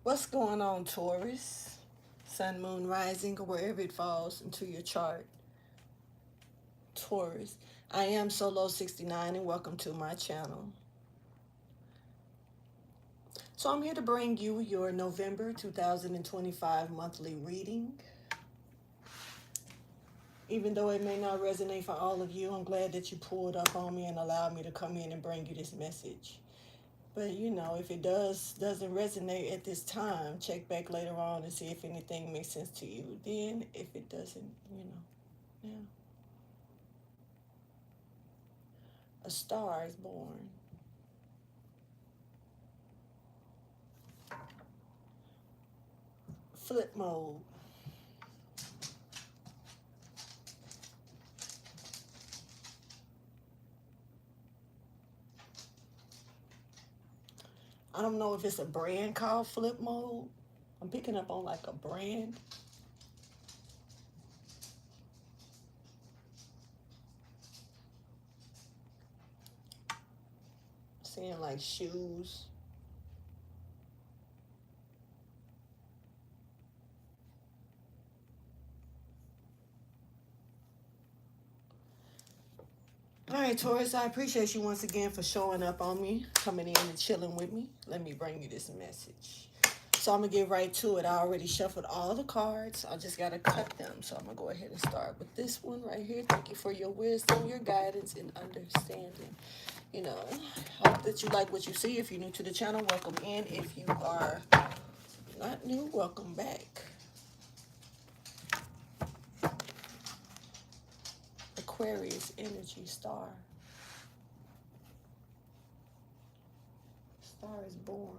What's going on, Taurus? Sun, moon, rising, or wherever it falls into your chart. Taurus. I am Solo 69 and welcome to my channel. So I'm here to bring you your November 2025 monthly reading. Even though it may not resonate for all of you, I'm glad that you pulled up on me and allowed me to come in and bring you this message. But you know, if it doesn't resonate at this time, check back later on and see if anything makes sense to you. Then, if it doesn't, yeah. A star is born. Flip mode. I don't know if it's a brand called Flip Mode. I'm picking up on like a brand. Seeing like shoes. All right, Taurus, I appreciate you once again for showing up on me, coming in and chilling with me. Let me bring you this message. So I'm going to get right to it. I already shuffled all the cards. I just got to cut them. So I'm going to go ahead and start with this one right here. Thank you for your wisdom, your guidance, and understanding. You know, hope that you like what you see. If you're new to the channel, welcome in. If you are not new, welcome back. Aquarius energy star. Star is born.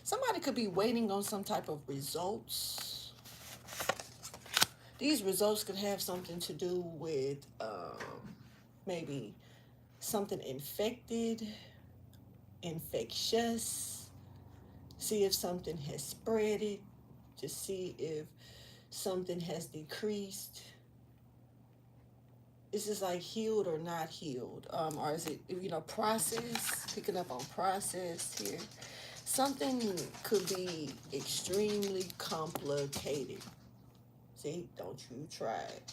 Somebody could be waiting on some type of results. These results could have something to do with maybe something infected, infectious. See if something has spread it. To see if something has decreased. Is this like healed or not healed? Or is it, process? Picking up on process here. Something could be extremely complicated. See, don't you try it.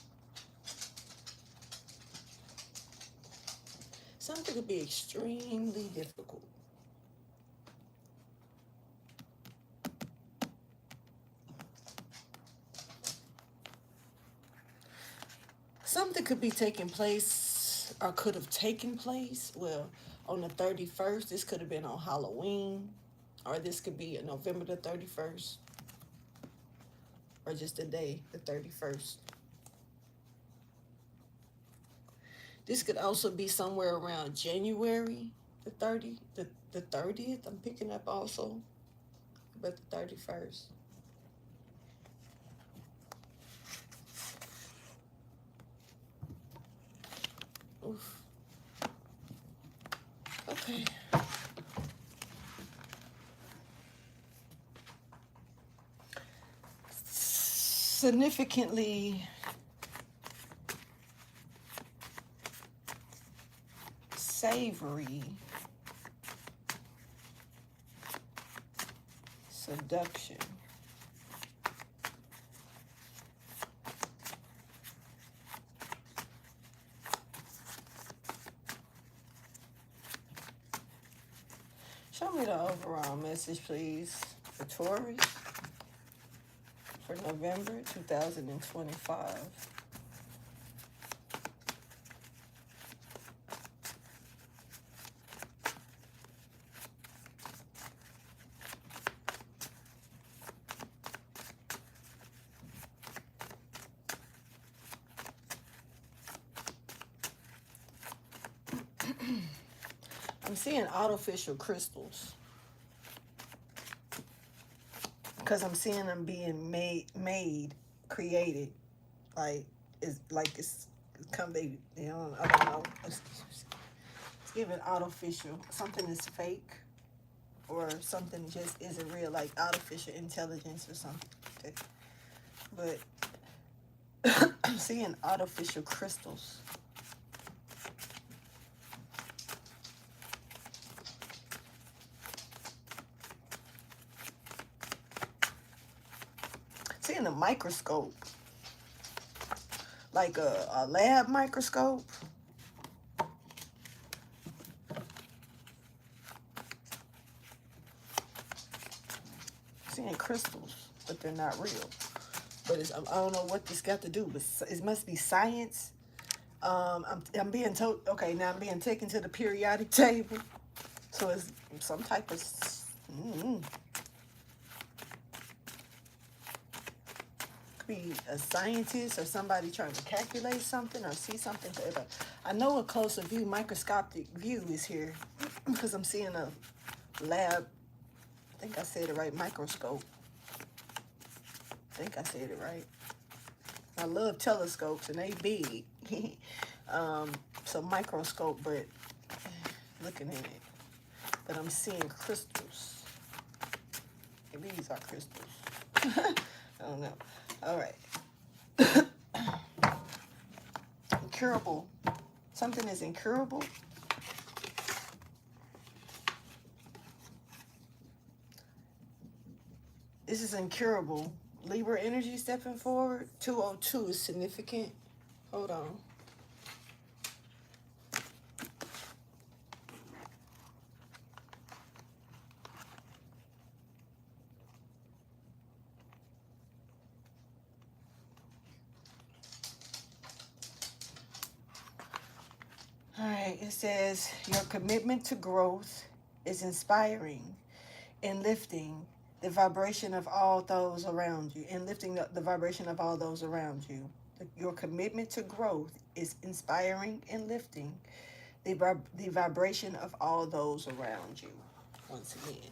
Something could be extremely difficult. Something could be taking place or could have taken place, well, on the 31st. This could have been on Halloween, or this could be November the 31st, or just the day, the 31st. This could also be somewhere around January the 30th. I'm picking up also, but the 31st. Oof. Okay. Significantly savory seduction. Show me the overall message, please, for Taurus for November 2025. I'm seeing artificial crystals because I'm seeing them being created, like it's come they I don't know. It's giving artificial. Something is fake, or something just isn't real, like artificial intelligence or something. Okay. But I'm seeing artificial crystals. Seeing a microscope, like a lab microscope. Seeing crystals, but they're not real. But it's, I don't know what this got to do, but it must be science. I'm being told, okay, now I'm being taken to the periodic table. So it's some type of, could be a scientist or somebody trying to calculate something or see something. I know a closer view, microscopic view is here because I'm seeing a lab. I think I said it right, microscope. I think I said it right. I love telescopes and they big. So microscope, but looking at it. But I'm seeing crystals. Maybe these are crystals. I don't know. All right. Incurable. Something is incurable. This is incurable. Libra energy stepping forward. 202 is significant. Hold on. All right, it says your commitment to growth is inspiring and lifting the vibration of all those around you, and lifting the vibration of all those around you. Your commitment to growth is inspiring and lifting the vibration of all those around you. Once again.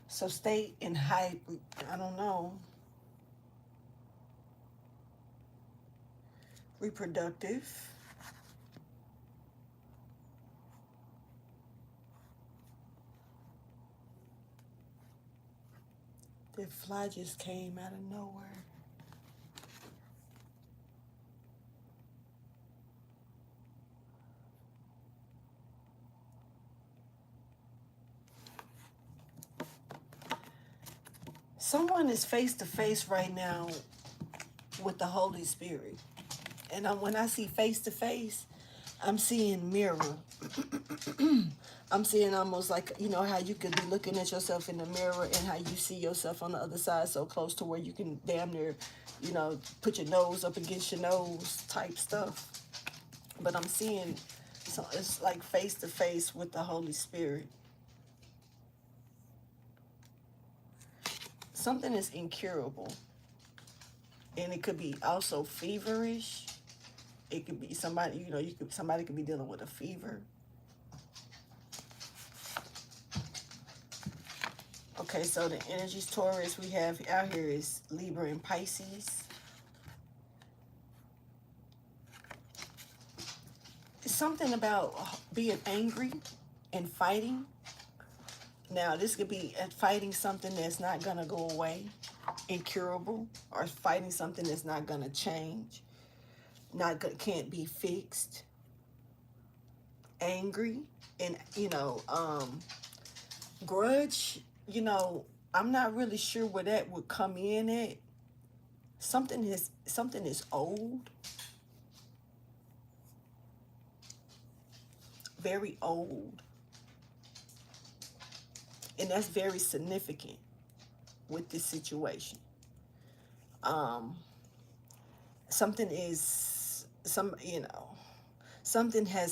So stay in high, I don't know, reproductive. The fly just came out of nowhere. Someone is face to face right now with the Holy Spirit. And when I see face to face, I'm seeing mirror. I'm seeing almost like, you know, how you could be looking at yourself in the mirror and how you see yourself on the other side so close to where you can damn near, you know, put your nose up against your nose type stuff. But I'm seeing, so it's like face to face with the Holy Spirit. Something is incurable. And it could be also feverish. It could be somebody, you know, somebody could be dealing with a fever. Okay, so the energies Taurus we have out here is Libra and Pisces. It's something about being angry and fighting. Now, this could be fighting something that's not going to go away, incurable, or fighting something that's not going to change, can't be fixed, angry, and, you know, grudge, you know, I'm not really sure where that would come in at. Something is old, very old. And that's very significant with this situation. Something has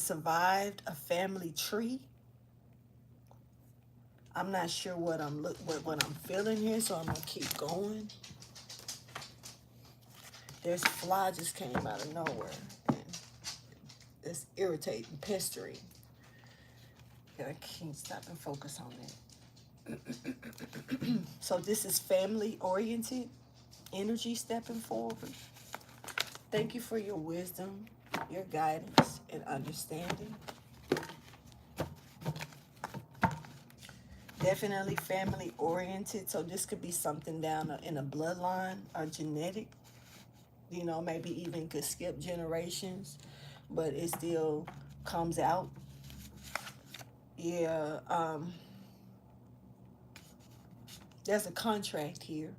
survived a family tree. I'm not sure what I'm feeling here, so I'm gonna keep going. There's a fly just came out of nowhere, and it's irritating, pestering. I can't stop and focus on it. So this is family-oriented energy stepping forward. Thank you for your wisdom, your guidance, and understanding. definitely family oriented. So this could be something down in a bloodline or genetic. You know, maybe even could skip generations, but it still comes out. Yeah, there's a contract here.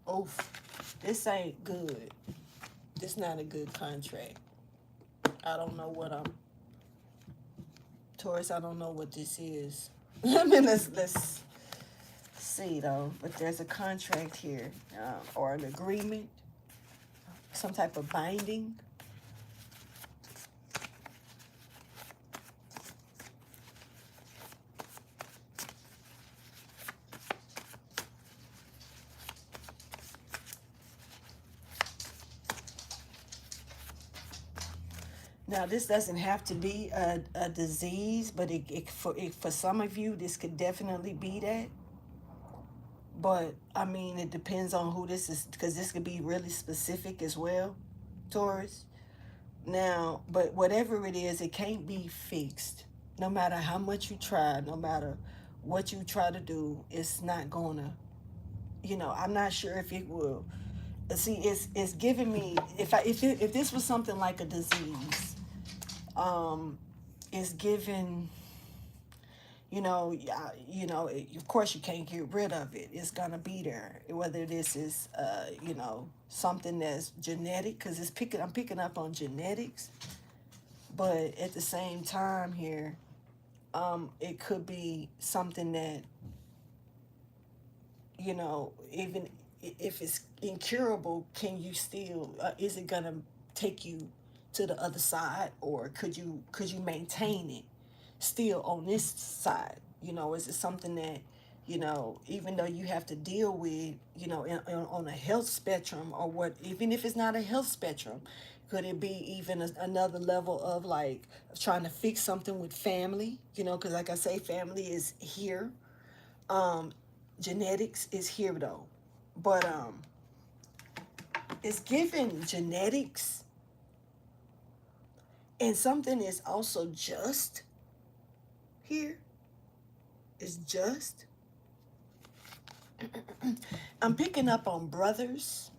Oof, this ain't good. This not a good contract. I don't know what I'm Taurus. I don't know what this is. I mean, let's see though. But there's a contract here, or an agreement, some type of binding. Now, this doesn't have to be a disease, but for some of you, this could definitely be that. But, I mean, it depends on who this is, because this could be really specific as well, Taurus. Now, but whatever it is, it can't be fixed. No matter how much you try, no matter what you try to do, it's not gonna, I'm not sure if it will. See, it's giving me, if this was something like a disease, it's given, of course you can't get rid of it. It's gonna be there. Whether this is, something that's genetic, because I'm picking up on genetics, but at the same time here, it could be something that, even if it's incurable, can you still, is it gonna take you to the other side, or could you maintain it still on this side? Is it something that, even though you have to deal with, on a health spectrum, or what, even if it's not a health spectrum, could it be even another level of like trying to fix something with family? Because like I say, family is here. Genetics is here though, but it's given genetics, and something is also just here. It's just. I'm picking up on brothers,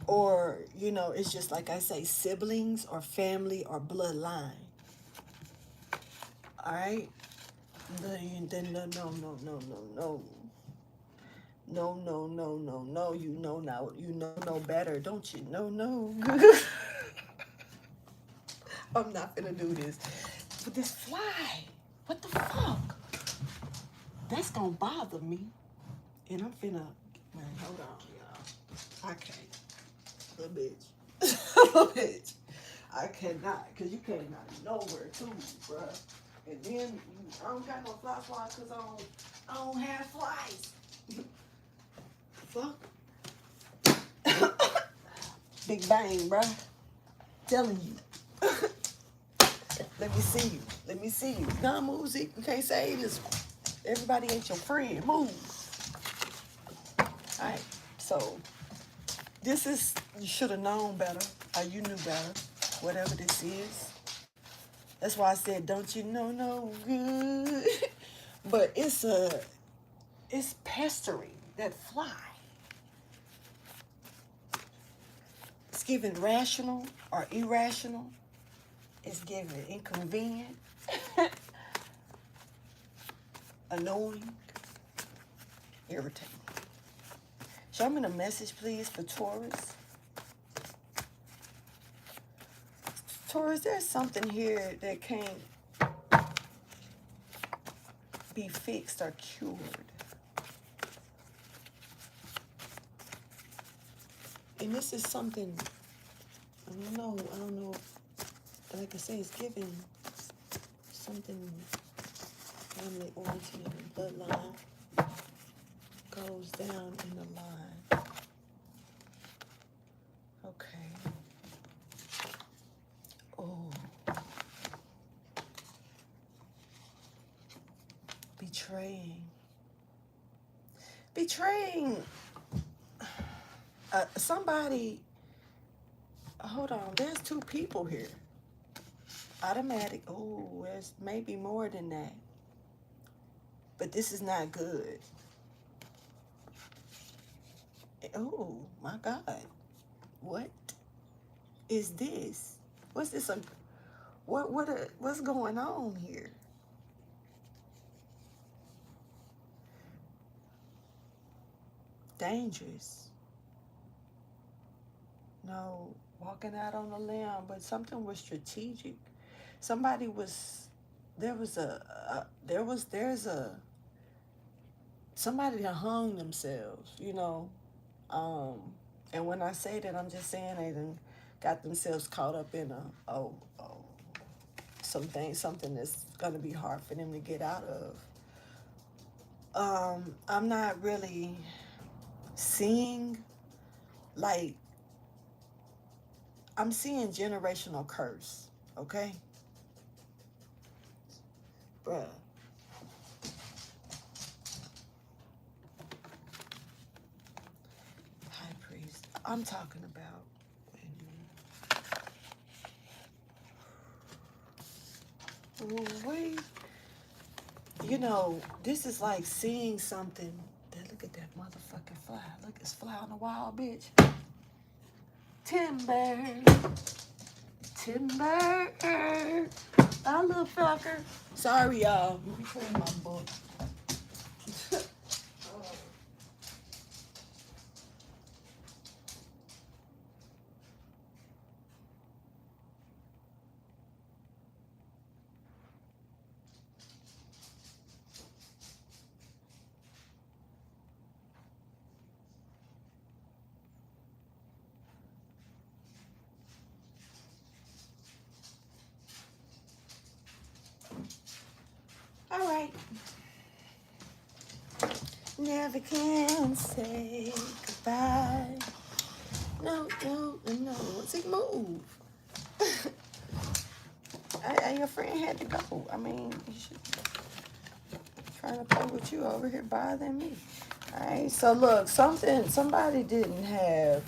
or it's just like I say, siblings or family or bloodline. All right. Then no, no, no, no, no, no. No, no, no, no, no. You know now. You know better, don't you? No, no. I'm not gonna do this. But this fly, what the fuck? That's gonna bother me. And I'm finna, man, hold on, y'all. I can't. Little bitch. Little bitch. I cannot, because you can't not nowhere to me, bruh. And then I don't got no fly because I don't have flies. Fuck. Big bang, bruh. Telling you. Let me see you. Let me see you. Nah, move, Zeke. You can't say this one. Everybody ain't your friend. Move. Alright. So, this is, you should have known better. Or you knew better. Whatever this is. That's why I said, don't you know no good? But it's pestering that fly. It's given rational or irrational. It's given inconvenient, annoying, irritating. Show me the message, please, for Taurus. Taurus, there's something here that can't be fixed or cured. And this is something, I don't know, like I say, it's given something family oriented and bloodline goes down in the line. Okay. Oh. Betraying somebody. Hold on, there's two people here. Automatic. Oh, there's maybe more than that. but this is not good. Oh my God, what is this? What's this? What's going on here? Dangerous. No, walking out on a limb, but something was strategic. Somebody was, there was there's a, somebody that hung themselves, you know. Um, and when I say that, I'm just saying they done got themselves caught up in something that's gonna be hard for them to get out of. I'm not really seeing, like, I'm seeing generational curse, okay? Bruh. High priest. I'm talking about wait. You know, this is like seeing something. Look at that motherfucking fly. Look, it's fly on the wall, bitch. Timber. Timber. Our little fucker. Sorry, y'all. Let me clean my book. All right. Never can say goodbye. No, no, no. See, move. Your friend had to go. I mean, you should trying to play with you over here bothering me. All right. So look, somebody didn't have.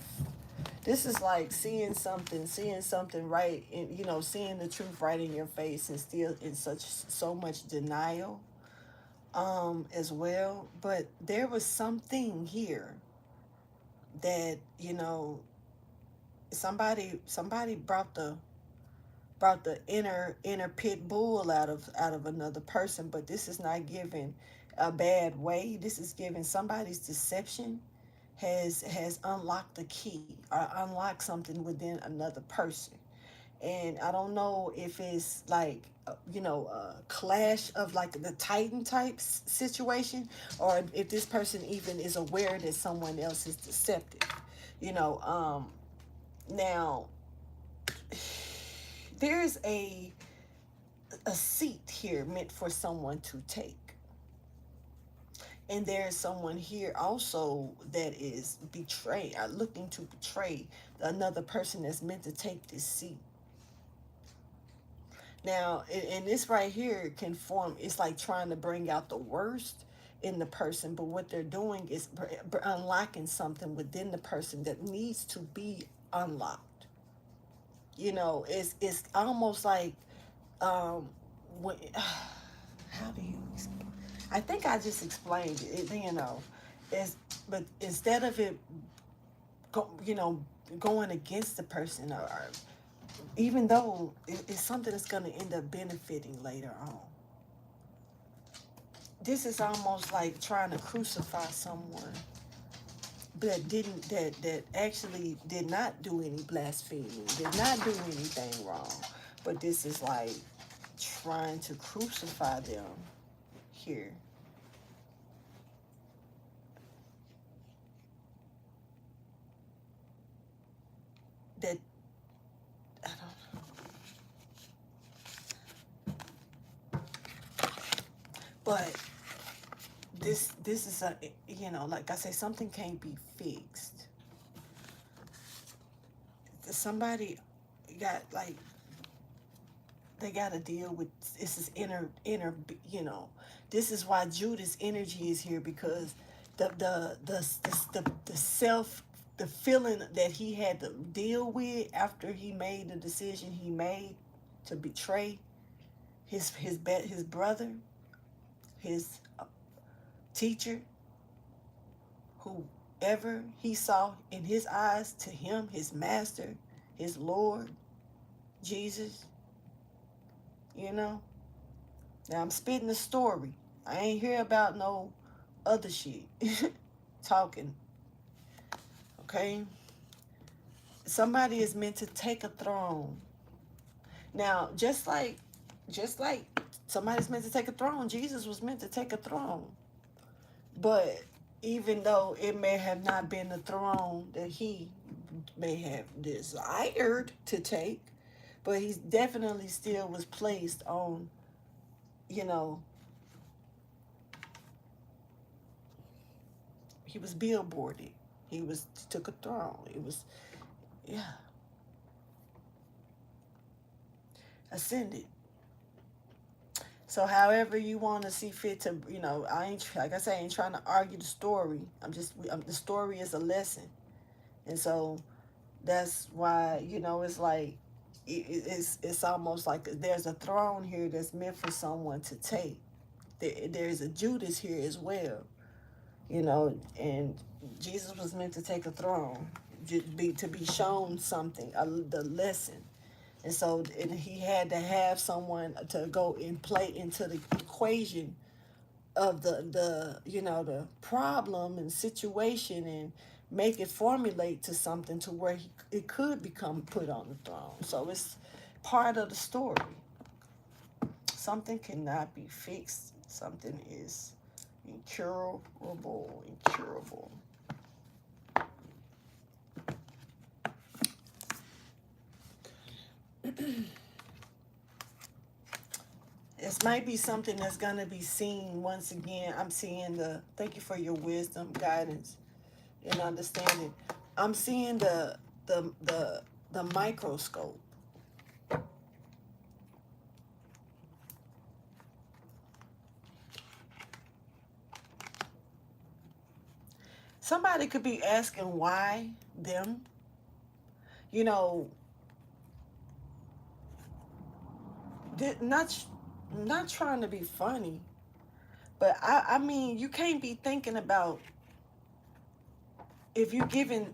This is like seeing something right, in, you know, seeing the truth right in your face, and still in so much denial, as well. But there was something here that, you know, somebody brought the inner pit bull out of another person, but this is not given a bad way. This is given somebody's deception has unlocked the key or unlocked something within another person. And I don't know if it's like, you know, a clash of like the Titan type situation, or if this person even is aware that someone else is deceptive, you know. Now there's a seat here meant for someone to take, and there's someone here also that is looking to betray another person that's meant to take this seat. Now, and this right here can form, it's like trying to bring out the worst in the person, but what they're doing is unlocking something within the person that needs to be unlocked. You know, it's almost like, when, how do you explain? I think I just explained it, you know, but instead of it, you know, going against the person, or even though it's something that's going to end up benefiting later on. This is almost like trying to crucify someone that actually did not do any blaspheming, did not do anything wrong. But this is like trying to crucify them here. That, I don't know. But this is a, you know, like I say, something can't be fixed. Somebody got like, they got to deal with this is inner, you know. This is why Judas energy is here, because the self, the feeling that he had to deal with after he made the decision he made to betray his brother, his teacher, whoever he saw in his eyes to him, his master, his Lord, Jesus, you know. Now I'm spitting the story. I ain't hear about no other shit. Talking, okay? Somebody is meant to take a throne. Now, just like somebody's meant to take a throne, Jesus was meant to take a throne. But even though it may have not been the throne that he may have desired to take, but he definitely still was placed on, you know, he was billboarded. He took a throne. It was, yeah, ascended. So however you want to see fit to, I ain't, like I say, I ain't trying to argue the story. The story is a lesson. And so that's why, it's like, it's almost like there's a throne here that's meant for someone to take. There's a Judas here as well, and Jesus was meant to take a throne, to be shown something, the lesson. And so he had to have someone to go and play into the equation of the problem and situation, and make it formulate to something to where it could become put on the throne. So it's part of the story. Something cannot be fixed. Something is incurable. This might be something that's going to be seen once again. I'm seeing thank you for your wisdom, guidance, and understanding. I'm seeing the microscope. Somebody could be asking why them, not trying to be funny, but I mean, you can't be thinking about if you giving,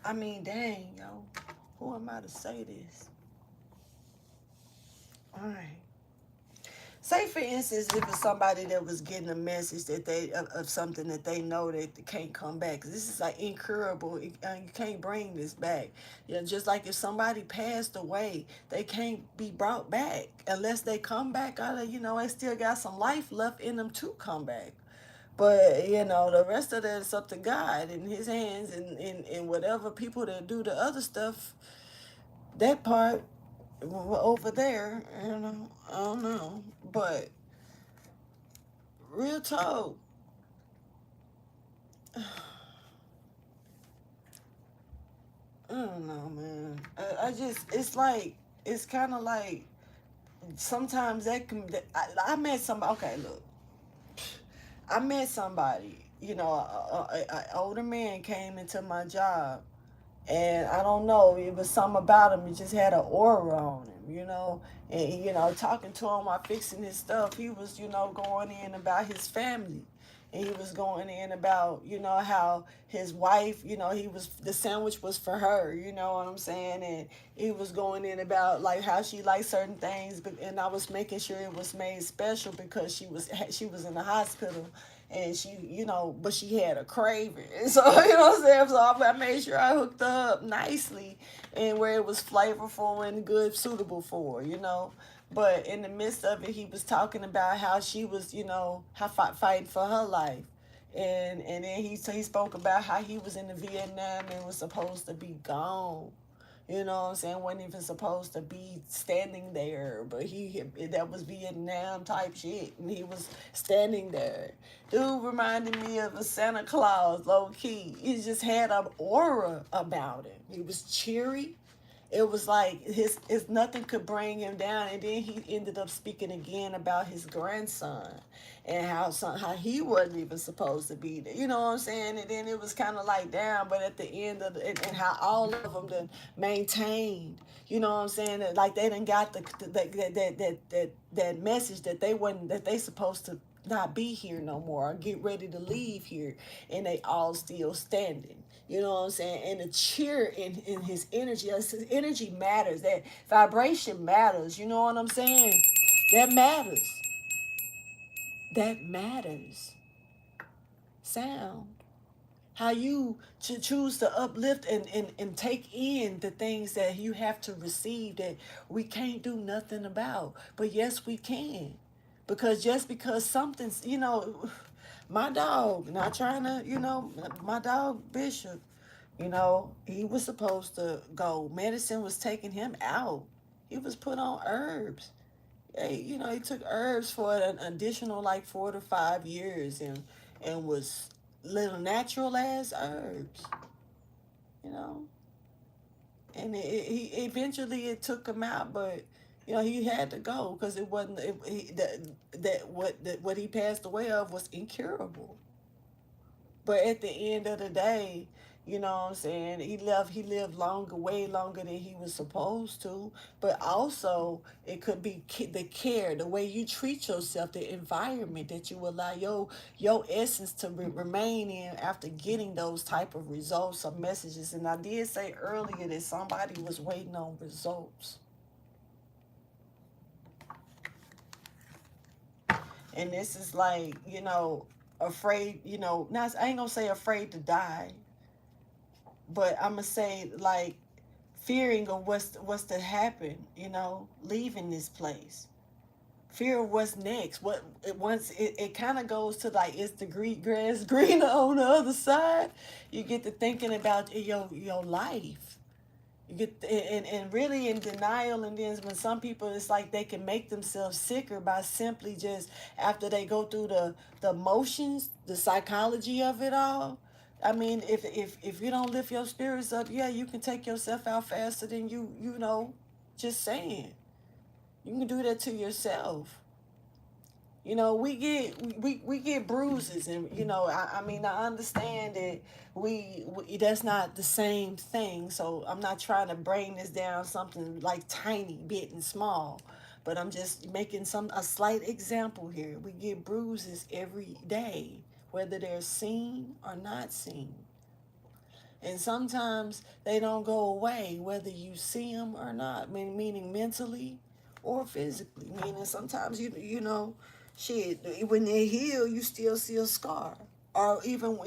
I mean, dang, yo, who am I to say this? All right. Say, for instance, if it's somebody that was getting a message that of something that they know that they can't come back. 'Cause this is like incurable. You can't bring this back. Just like if somebody passed away, they can't be brought back unless they come back out of, they still got some life left in them to come back. But, the rest of that is up to God and his hands, and whatever people that do the other stuff, that part over there, I don't know. But real talk, I don't know, man. I just, it's kind of like, sometimes I met somebody, okay, look. I met somebody, an older man came into my job, and I don't know, it was something about him. He just had an aura on him, and, talking to him while fixing his stuff, he was, going in about his family. And he was going in about, how his wife, the sandwich was for her, you know what I'm saying? And he was going in about, like, how she liked certain things, and I was making sure it was made special because she was in the hospital, and she, but she had a craving. And so, what I'm saying? So I made sure I hooked her up nicely and where it was flavorful and good, suitable for her. But in the midst of it, he was talking about how she was, fighting for her life. And then he spoke about how he was in the Vietnam and was supposed to be gone. You know what I'm saying? Wasn't even supposed to be standing there, but that was Vietnam type shit, and he was standing there. Dude reminded me of a Santa Claus, low key. He just had an aura about him. He was cheery. It was like his nothing could bring him down. And then he ended up speaking again about his grandson and how he wasn't even supposed to be there. You know what I'm saying? And then it was kind of like down, but at the end of and how all of them then maintained. You know what I'm saying? Like they done got that message that they supposed to not be here no more or get ready to leave here, and they all still standing. You know what I'm saying? And the cheer in his energy, his energy matters. That vibration matters. You know what I'm saying? That matters. That matters. Sound. How you choose to uplift and take in the things that you have to receive that we can't do nothing about. But yes, we can. Because just because something's, my dog, not trying to, my dog Bishop, he was supposed to go. Medicine was taking him out. He was put on herbs. He took herbs for an additional like 4 to 5 years and was little natural as herbs, you know. And he eventually it took him out, but he had to go because it wasn't what he passed away of was incurable. But at the end of the day, you know what I'm saying, he lived longer, way longer than he was supposed to. But also it could be the care, the way you treat yourself, the environment that you allow your essence to remain in after getting those type of results or messages. And I did say earlier that somebody was waiting on results. And this is like, afraid, not, I ain't gonna say afraid to die, but I'm gonna say like fearing of what's to happen, leaving this place. Fear of what's next. It kind of goes to like, is the grass greener on the other side? You get to thinking about your life. You get and really in denial, and then when some people, it's like they can make themselves sicker by simply just after they go through the motions, the psychology of it all. I mean, if you don't lift your spirits up, yeah, you can take yourself out faster than just saying. You can do that to yourself. We get bruises, and I mean, I understand that we that's not the same thing. So I'm not trying to bring this down something like tiny bit and small, but I'm just making a slight example here. We get bruises every day, whether they're seen or not seen. And sometimes they don't go away, whether you see them or not, meaning mentally or physically. Meaning sometimes, shit, when they heal, you still see a scar. Or even,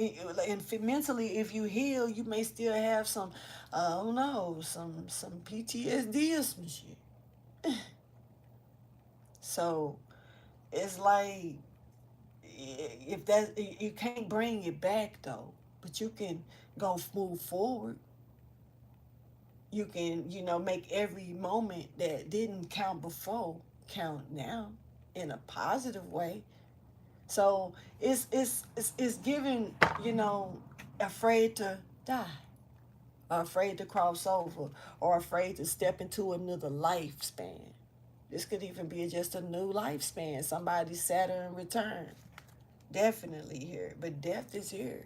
and mentally, if you heal, you may still have some, I don't know, some PTSD or some shit. So it's like, if that, you can't bring it back though, but you can move forward. You can, make every moment that didn't count before count now in a positive way. So it's giving, afraid to die, or afraid to cross over, or afraid to step into another lifespan. This could even be just a new lifespan. Somebody's Saturn return. Definitely here. But death is here.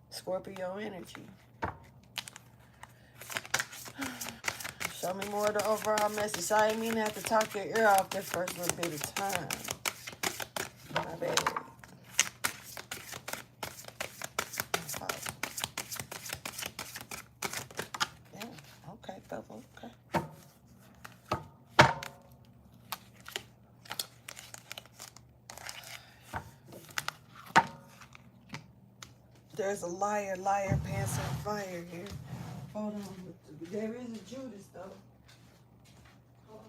Scorpio energy. Show me more of the overall message. So I didn't mean to have to talk your ear off that first little bit of time. My bad. Yeah, okay, double, okay. There's a liar, pants on fire here. Hold on. There is a Judas, though. Hold on.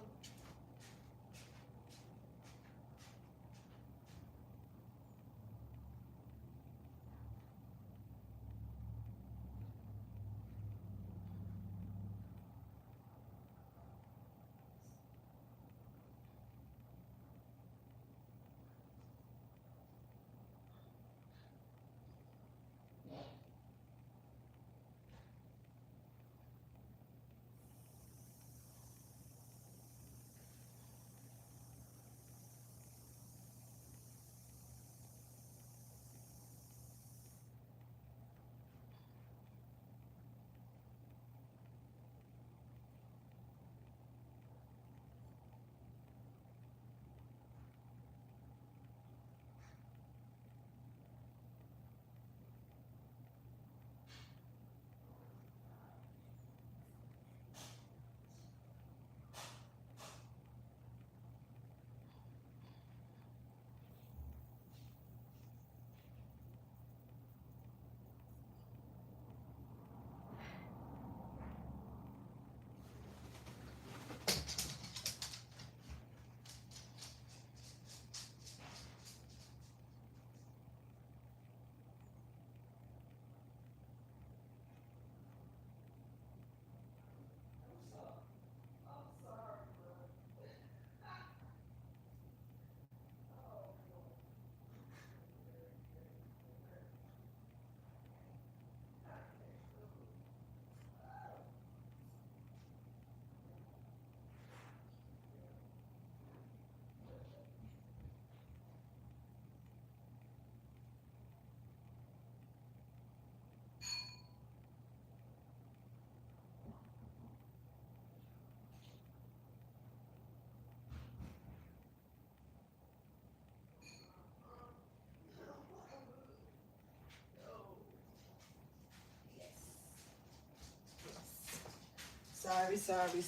Sorry.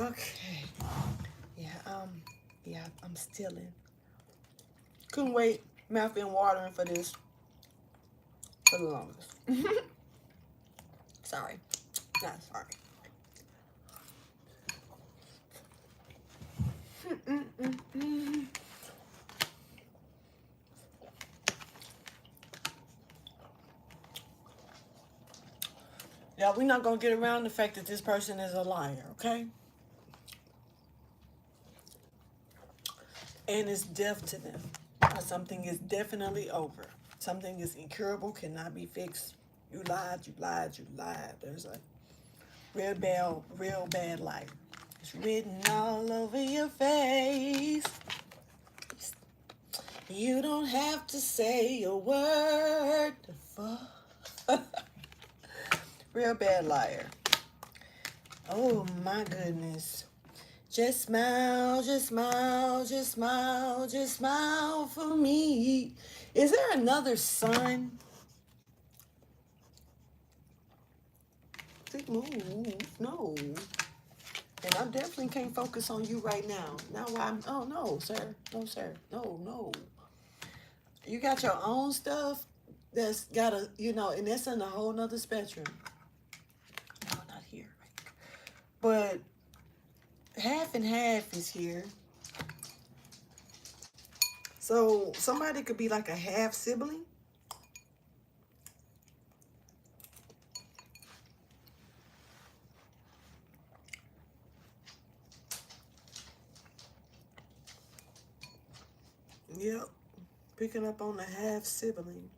Okay. Yeah, I'm stealing. Couldn't wait. Mouth been watering for this for the longest. Sorry. Not sorry. Yeah, we're not gonna get around the fact that this person is a liar, okay? And it's death to them. Something is definitely over. Something is incurable, cannot be fixed. You lied, you lied, you lied. There's a real bad lie. It's written all over your face. You don't have to say a word. Real bad liar. Oh my goodness. Just smile, just smile, just smile, just smile for me. Is there another sun? Move, no. And I definitely can't focus on you right now. Now I'm, oh no, sir. No, sir. No. You got your own stuff that's got a, and that's in a whole nother spectrum. No, not here. But half and half is here. So somebody could be like a half sibling. Yep. Picking up on the half sibling.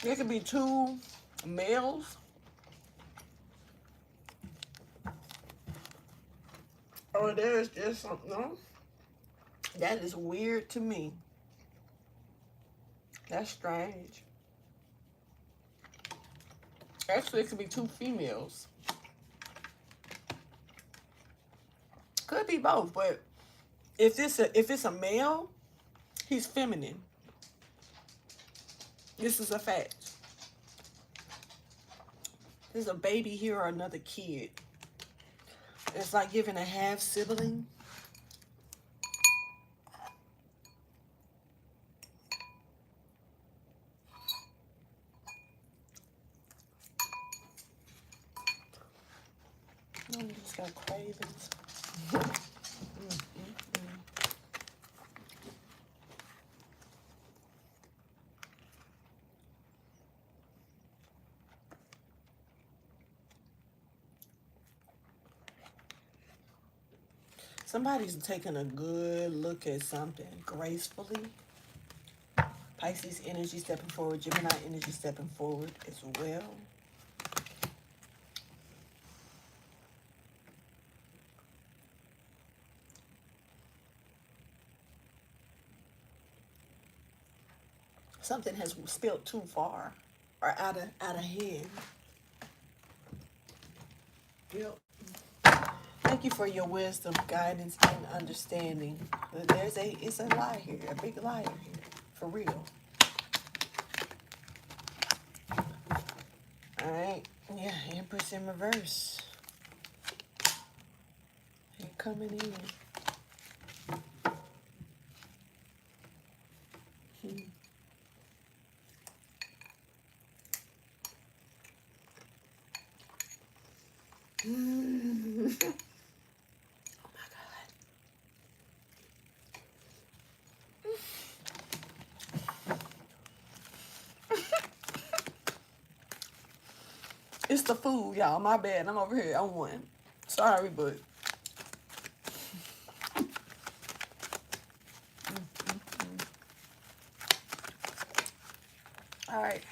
There could be two males. Or there's just something. No? That is weird to me. That's strange. Actually, it could be two females. Could be both, but if it's a male, he's feminine. This is a fact. There's a baby here or another kid. It's like giving a half sibling. Oh, you just got cravings. Somebody's taking a good look at something gracefully. Pisces energy stepping forward. Gemini energy stepping forward as well. Something has spilled too far or out of hand. Yep. Thank you for your wisdom, guidance, and understanding. It's a lie here, a big liar here, for real. All right, yeah, Empress in reverse. You're coming in. It's the food, y'all. My bad. I'm over here on one. Sorry, but all right.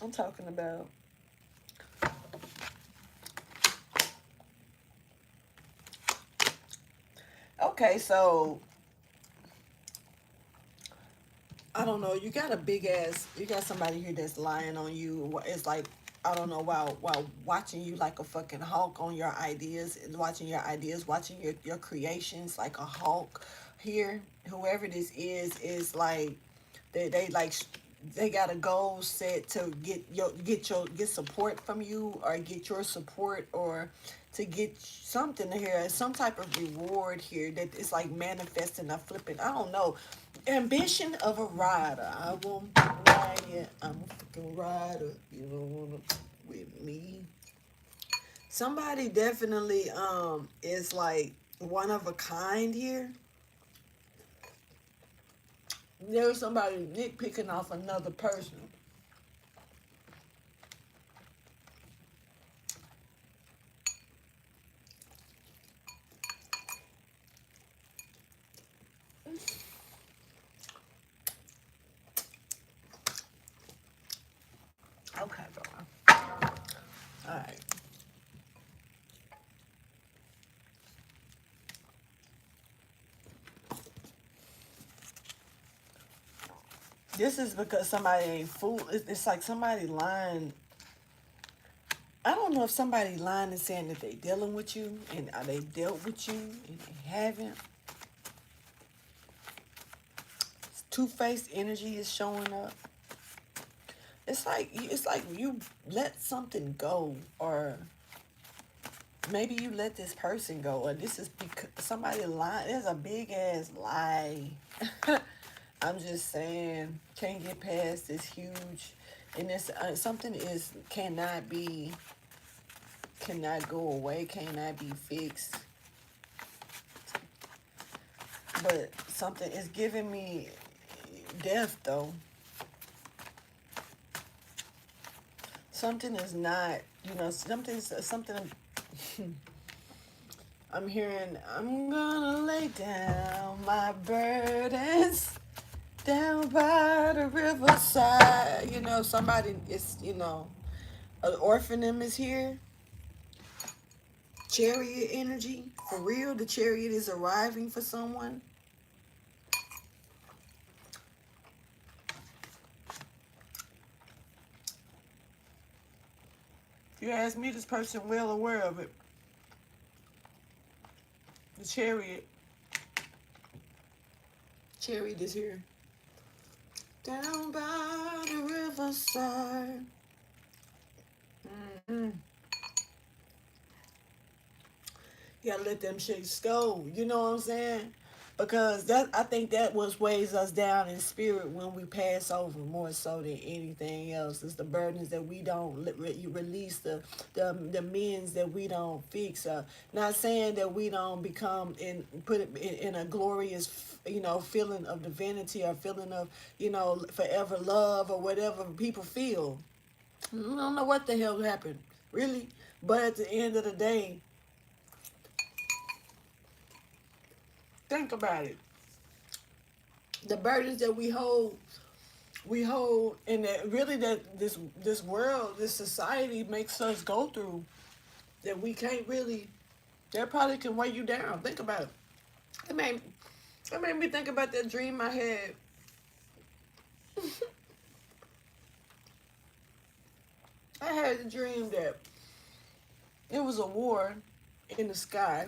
I'm talking about okay, so I don't know. You got somebody here that's lying on you. It's like I don't know, while watching you like a fucking hawk on your ideas, and watching your ideas, watching your creations like a hawk here. Whoever this is like they like they got a goal set to get support from you, or get your support, or to get something here, some type of reward here that is like manifesting a flipping, I don't know, ambition of a rider. I won't ride it. I'm a fucking rider. You don't wanna with me. Somebody definitely is like one of a kind here. There's somebody nitpicking off another person. Okay, bro. All right. This is because somebody ain't fool. It's like somebody lying. I don't know if somebody lying and saying that they dealing with you, and they dealt with you and they haven't. Two-faced energy is showing up. It's like you let something go, or maybe you let this person go, or this is because somebody lying. There's a big ass lie. I'm just saying, can't get past this huge, and this something is cannot go away, cannot be fixed. But something is giving me death though. Something is not, something. I'm hearing, I'm gonna lay down my burdens down by the riverside. Somebody is, an orphanum is here. Chariot energy. For real, the chariot is arriving for someone. If you ask me, this person well aware of it. The chariot. Chariot is here. Down by the riverside. Mm-hmm. You gotta let them shits go. You know what I'm saying? Because I think that what weighs us down in spirit when we pass over more so than anything else. It's the burdens that we don't release, the men's that we don't fix. Not saying that we don't become put it in a glorious, feeling of divinity, or feeling of, forever love, or whatever people feel. I don't know what the hell happened, really. But at the end of the day, think about it. The burdens that we hold, and that really that this world, this society makes us go through, that we can't really, that probably can weigh you down. Think about it. It made me think about that dream I had. I had a dream that it was a war in the sky,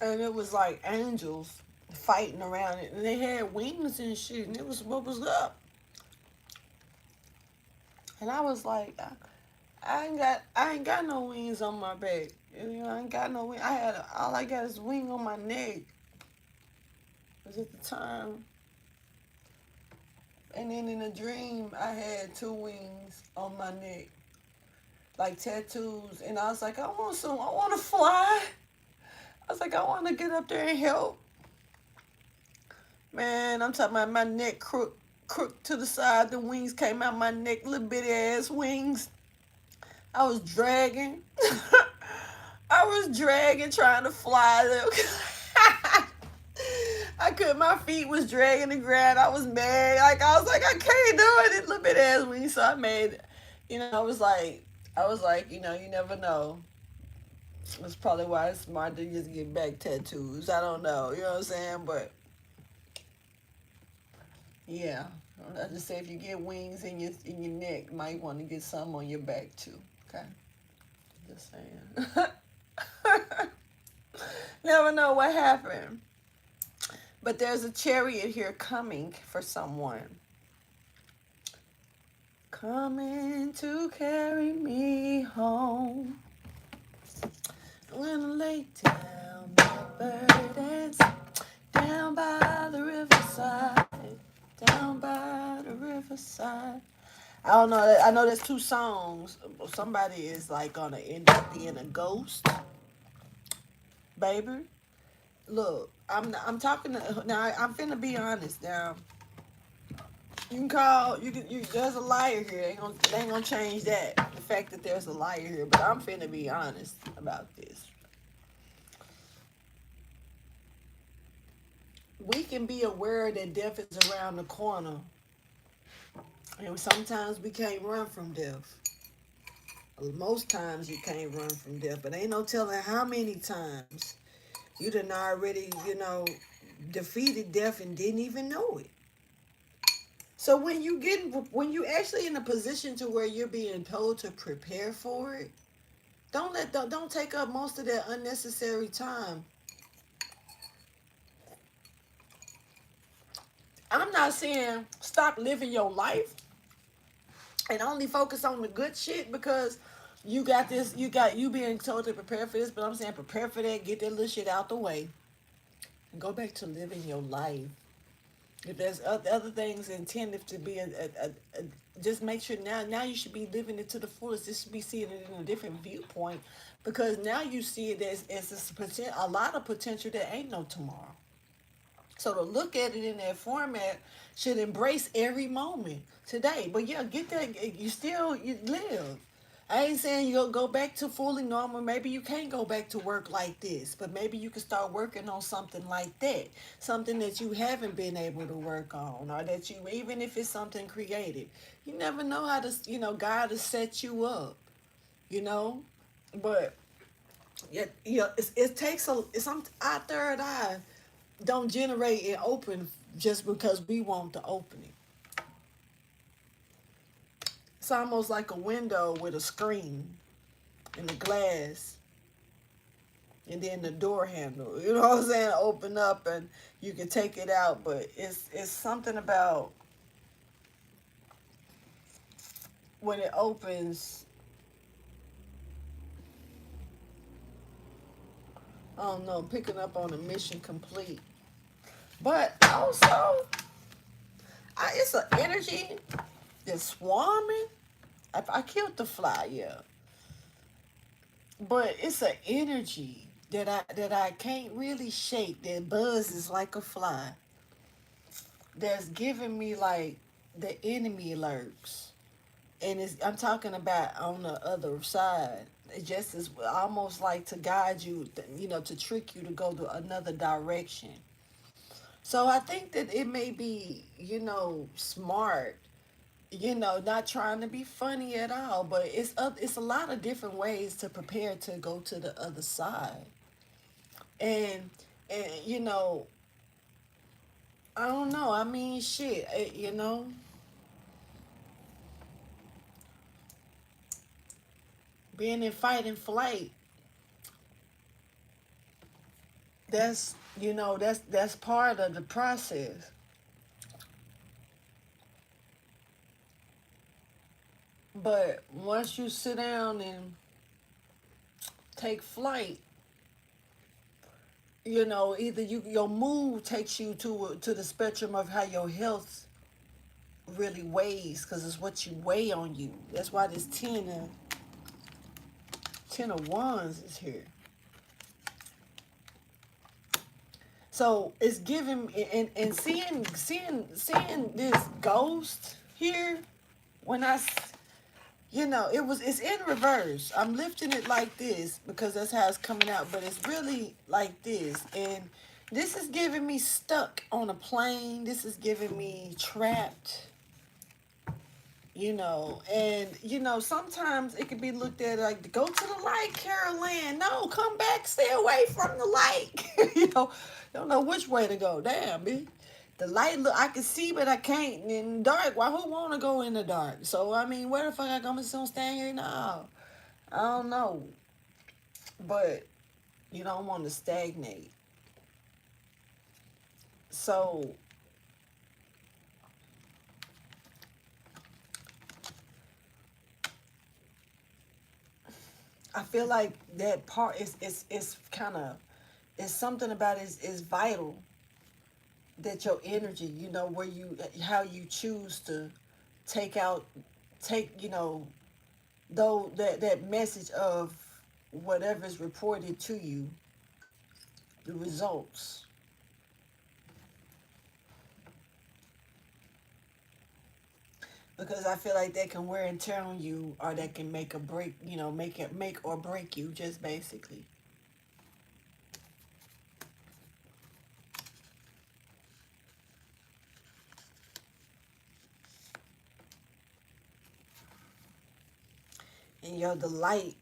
and it was like angels fighting around it, and they had wings and shit, and it was what was up. And I was like, I ain't got no wings on my back. I ain't got no wing. All I got is wing on my neck. Cause at the time, and then in a dream, I had two wings on my neck, like tattoos. And I was like, I want to fly. I was like, I want to get up there and help. Man, I'm talking about my neck crook to the side. The wings came out my neck, little bitty ass wings. I was dragging. I was dragging, trying to fly them. I could. My feet was dragging the ground. I was mad. I was like, I can't do it. This little bit ass wings. So I made. I was like, you never know. That's probably why it's smart to just get back tattoos. I don't know. You know what I'm saying? But yeah, I just say if you get wings in your neck, you might want to get some on your back too. Okay, just saying. Never know what happened. But there's a chariot here coming for someone. Coming to carry me home. I'm gonna lay down my burdens down by the riverside. Down by the riverside. I don't know. I know there's two songs. Somebody is like gonna end up being a ghost, baby. Look, I'm talking to, now. I'm finna be honest now. You can call there's a liar here. They ain't gonna change that. The fact that there's a liar here, but I'm finna be honest about this. We can be aware that death is around the corner, and sometimes we can't run from death. Most times you can't run from death, but ain't no telling how many times you done already, defeated death and didn't even know it. So when you actually in a position to where you're being told to prepare for it, don't take up most of that unnecessary time. I'm not saying stop living your life and only focus on the good shit because you being told to prepare for this, but I'm saying prepare for that, get that little shit out the way, and go back to living your life. If there's other things intended to be just make sure now you should be living it to the fullest. This should be seeing it in a different viewpoint because now you see it as a lot of potential that ain't no tomorrow. So to look at it in that format should embrace every moment today. But yeah, get that. You live. I ain't saying you'll go back to fully normal. Maybe you can't go back to work like this, but maybe you can start working on something like that. Something that you haven't been able to work on, or that you, even if it's something creative, you never know how to, God to set you up, you know. But it takes our third eye don't generate and open just because we want to open it. It's almost like a window with a screen and a glass and then the door handle. You know what I'm saying? Open up and you can take it out, but it's something about when it opens. I don't know, picking up on a mission complete. But also, it's an energy that's swarming. I killed the fly, yeah. But it's an energy that I can't really shake. That buzzes like a fly. That's giving me like the enemy lurks, and I'm talking about on the other side. It just is almost like to guide you, to trick you to go to another direction. So I think that it may be, smart, not trying to be funny at all, but it's a lot of different ways to prepare to go to the other side. And I don't know. I mean, shit, being in fight and flight, that's part of the process. But once you sit down and take flight, either your mood takes you to the spectrum of how your health really weighs, because it's what you weigh on you. That's why this ten of wands is here. So it's giving, and seeing this ghost here, when it's in reverse. I'm lifting it like this because that's how it's coming out, but it's really like this. And this is giving me stuck on a plane. This is giving me trapped, and sometimes it could be looked at like, go to the light, Carol Ann. No, come back, stay away from the light. You don't know which way to go. Damn, bitch. The light look, I can see, but I can't in the dark. Why? Who want to go in the dark? So I mean, where the fuck I come and stand here now? I don't know, but you don't want to stagnate. So I feel like that part is kind of, it's something about it is vital, that your energy, where you, how you choose to take out, take, though that message of whatever is reported to you, the results. Because I feel like that can wear and tear on you, or that can make a break, make or break you, just basically. And the light,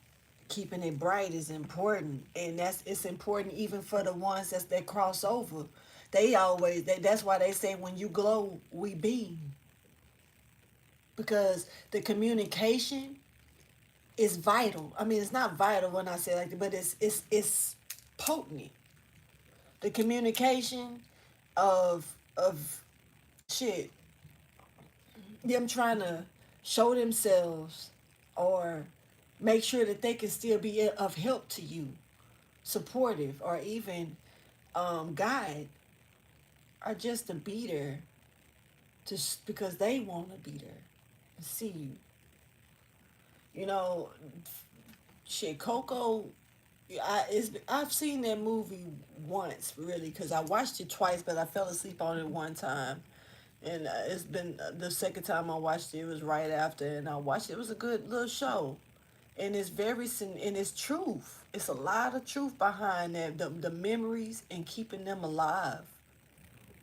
keeping it bright is important, and it's important even for the ones that cross over. That's why they say when you glow, we beam, because the communication is vital. I mean, it's not vital when I say like that, but it's potent. The communication of shit, them trying to show themselves, or make sure that they can still be of help to you, supportive, or even guide, or just to be there, because they want to be there and see you. You know, shit, Coco. I've seen that movie once, really, because I watched it twice, but I fell asleep on it one time, and it's been the second time I watched it. It was right after, and I watched it. It was a good little show, and it's and it's truth. It's a lot of truth behind that. The memories and keeping them alive.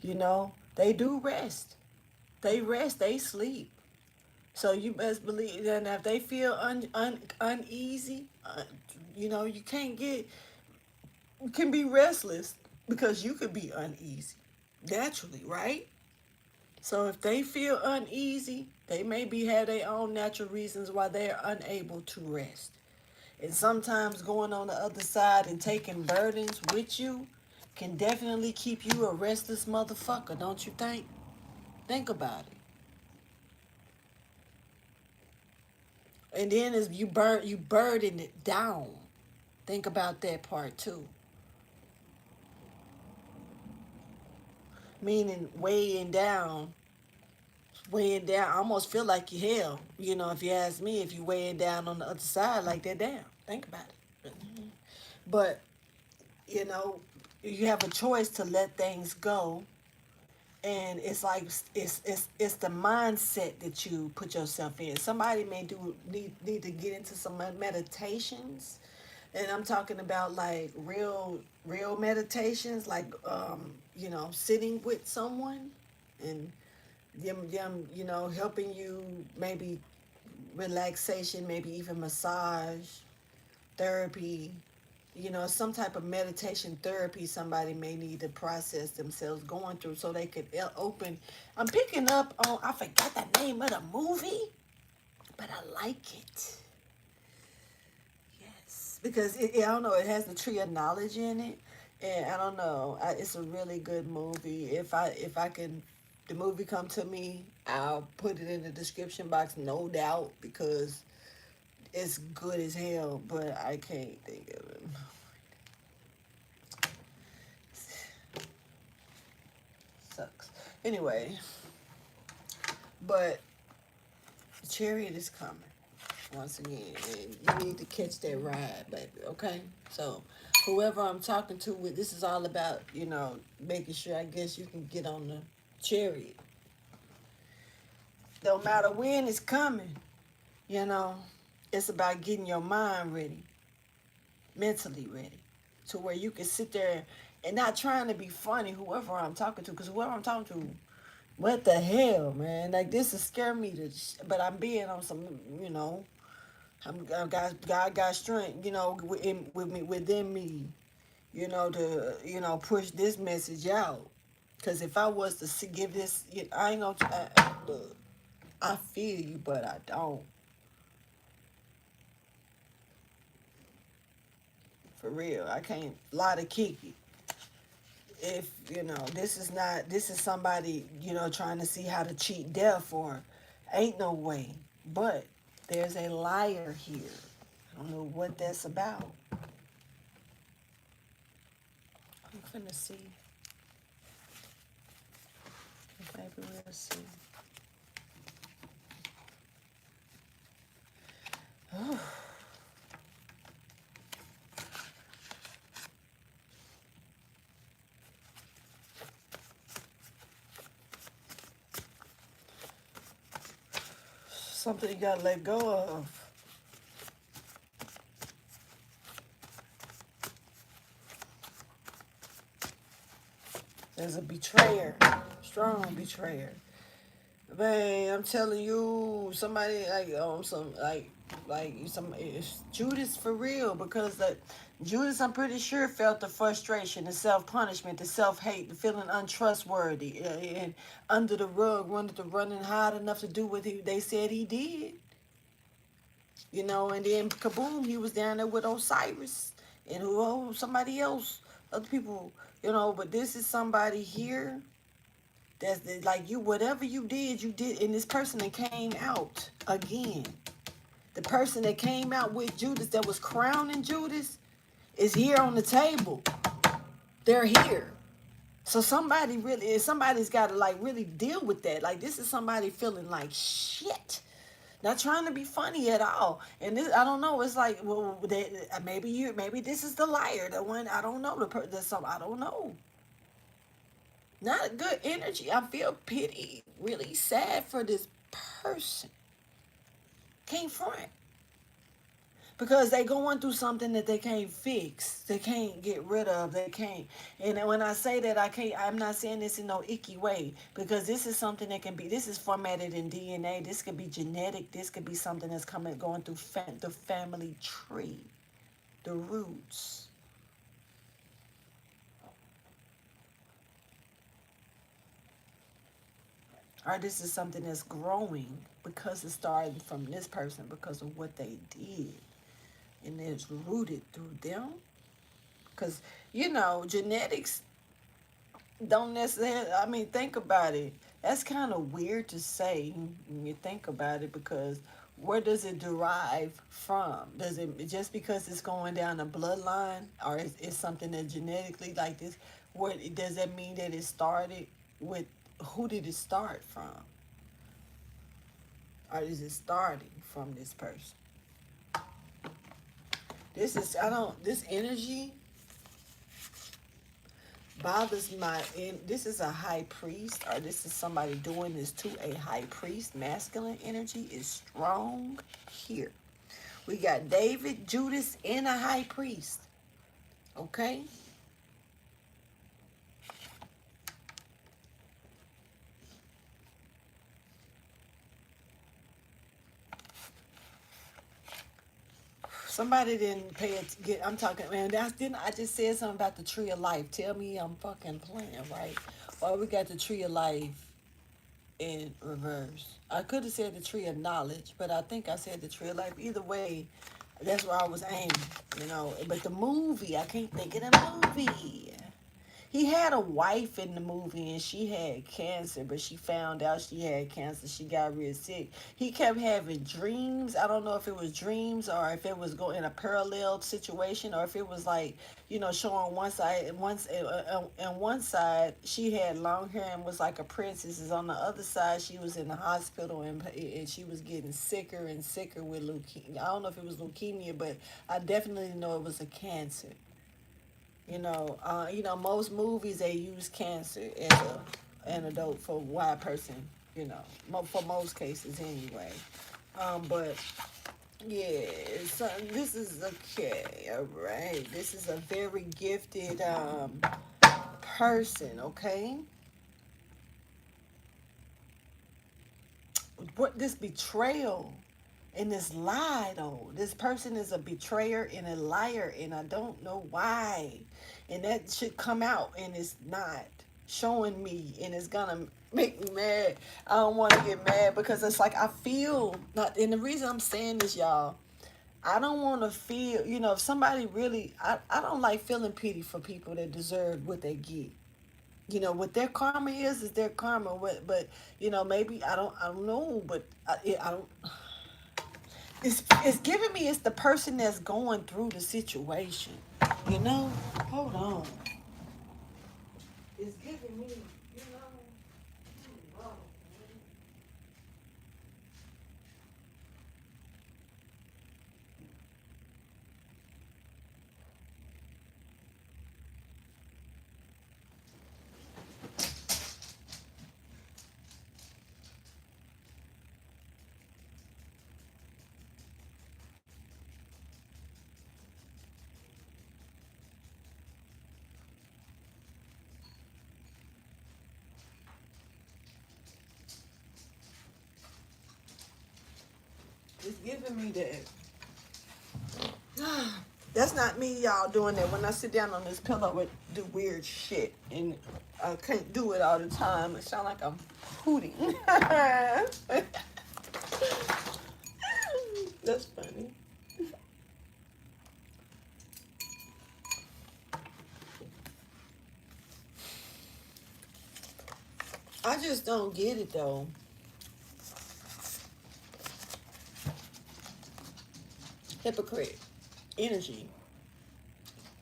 They do rest. They rest. They sleep. So you best believe that if they feel uneasy, you can't get, you can be restless, because you could be uneasy naturally, right? So if they feel uneasy, they maybe have their own natural reasons why they're unable to rest. And sometimes going on the other side and taking burdens with you can definitely keep you a restless motherfucker, don't you think? Think about it. And then as you burden it down. Think about that part too. Meaning weighing down. I almost feel like you hell. If you ask me, if you weighing down on the other side like that, damn. Think about it. But you know, you have a choice to let things go, and it's like it's the mindset that you put yourself in. Somebody may need to get into some meditations, and I'm talking about like real meditations, like sitting with someone, and them helping you, maybe relaxation, maybe even massage therapy, some type of meditation therapy somebody may need to process themselves going through, so they could open. I'm picking up on, I forgot the name of the movie, but I like it. Yes, because I don't know, it has the tree of knowledge in it, and I don't know, it's a really good movie. If I can, the movie come to me, I'll put it in the description box, no doubt, because it's good as hell, but I can't think of it. Sucks. Anyway, but Chariot is coming once again, and you need to catch that ride, baby. Okay, so whoever I'm talking to with, this is all about making sure, I guess, you can get on the Chariot. No matter when it's coming, you know, it's about getting your mind ready, mentally ready, to where you can sit there and not trying to be funny. Whoever I'm talking to, because whoever I'm talking to, what the hell, man? Like, this is scare me but I'm being on some, God got strength, with me, within me, to, push this message out. Because if I was to give this, I ain't gonna. Look, I feel you, but I don't. For real, I can't lie to Kiki. If this is not, this is somebody trying to see how to cheat death, or ain't no way. But there's a liar here. I don't know what that's about. I'm finna see. Maybe we'll see. Oh. Something you gotta let go of. There's a betrayer, strong betrayer. Man, I'm telling you, somebody it's Judas for real, because Judas, I'm pretty sure, felt the frustration, the self punishment, the self hate, the feeling untrustworthy, and under the rug, wanted to run and hide enough to do what they said he did. And then kaboom, he was down there with Osiris and somebody else, other people, But this is somebody here that's like, you, whatever you did, and this person that came out again. The person that came out with Judas, that was crowning Judas, is here on the table. They're here. So somebody's got to like really deal with that. Like, this is somebody feeling like shit. Not trying to be funny at all. And this, I don't know. It's like, well, maybe this is the liar, the one. I don't know. I don't know. Not a good energy. I feel pity, really sad for this person. Can't front. Because they going through something that they can't fix. They can't get rid of. They can't. And when I say that, I'm not saying this in no icky way. Because this is something that can be, this is formatted in DNA. This could be genetic. This could be something that's going through the family tree. The roots. Or this is something that's growing because it started from this person because of what they did. And it's rooted through them. Because, genetics don't necessarily, think about it. That's kind of weird to say when you think about it, because where does it derive from? Does it, just because it's going down the bloodline, or is something that genetically like this, does that mean that it started with, who did it start from? Or is it starting from this person? This energy bothers this is a high priest, or this is somebody doing this to a high priest. Masculine energy is strong here. We got David, Judas, and a high priest. Okay? Somebody didn't pay it. I'm talking, man. Didn't I just said something about the tree of life? Tell me I'm fucking playing, right? Or we got the tree of life in reverse. I could have said the tree of knowledge, but I think I said the tree of life. Either way, that's where I was aiming. But the movie, I can't think of the movie. He had a wife in the movie, and she had cancer, but she found out she had cancer. She got real sick. He kept having dreams. I don't know if it was dreams or if it was going in a parallel situation, or if it was like, showing one side. On one side, she had long hair and was like a princess. Is on the other side, she was in the hospital, and she was getting sicker and sicker with leukemia. I don't know if it was leukemia, but I definitely know it was a cancer. Most movies, they use cancer as a antidote for why a person, for most cases anyway. But yeah, so this is okay. All right, this is a very gifted person. Okay, what this betrayal and this lie, though, this person is a betrayer and a liar, and I don't know why. And that should come out, and it's not showing me, and it's gonna make me mad. I don't want to get mad because it's like I feel not, and the reason I'm saying this, y'all, I don't want to feel, if somebody really, I don't like feeling pity for people that deserve what they get. What their karma is their karma. But maybe I don't know, but I don't. It's giving me, it's the person that's going through the situation. Hold on. It's giving me, you know. It's giving me that. That's not me, y'all, doing that. When I sit down on this pillow, it do weird shit, and I can't do it all the time. It sound like I'm hooting. That's funny. I just don't get it though. Hypocrite energy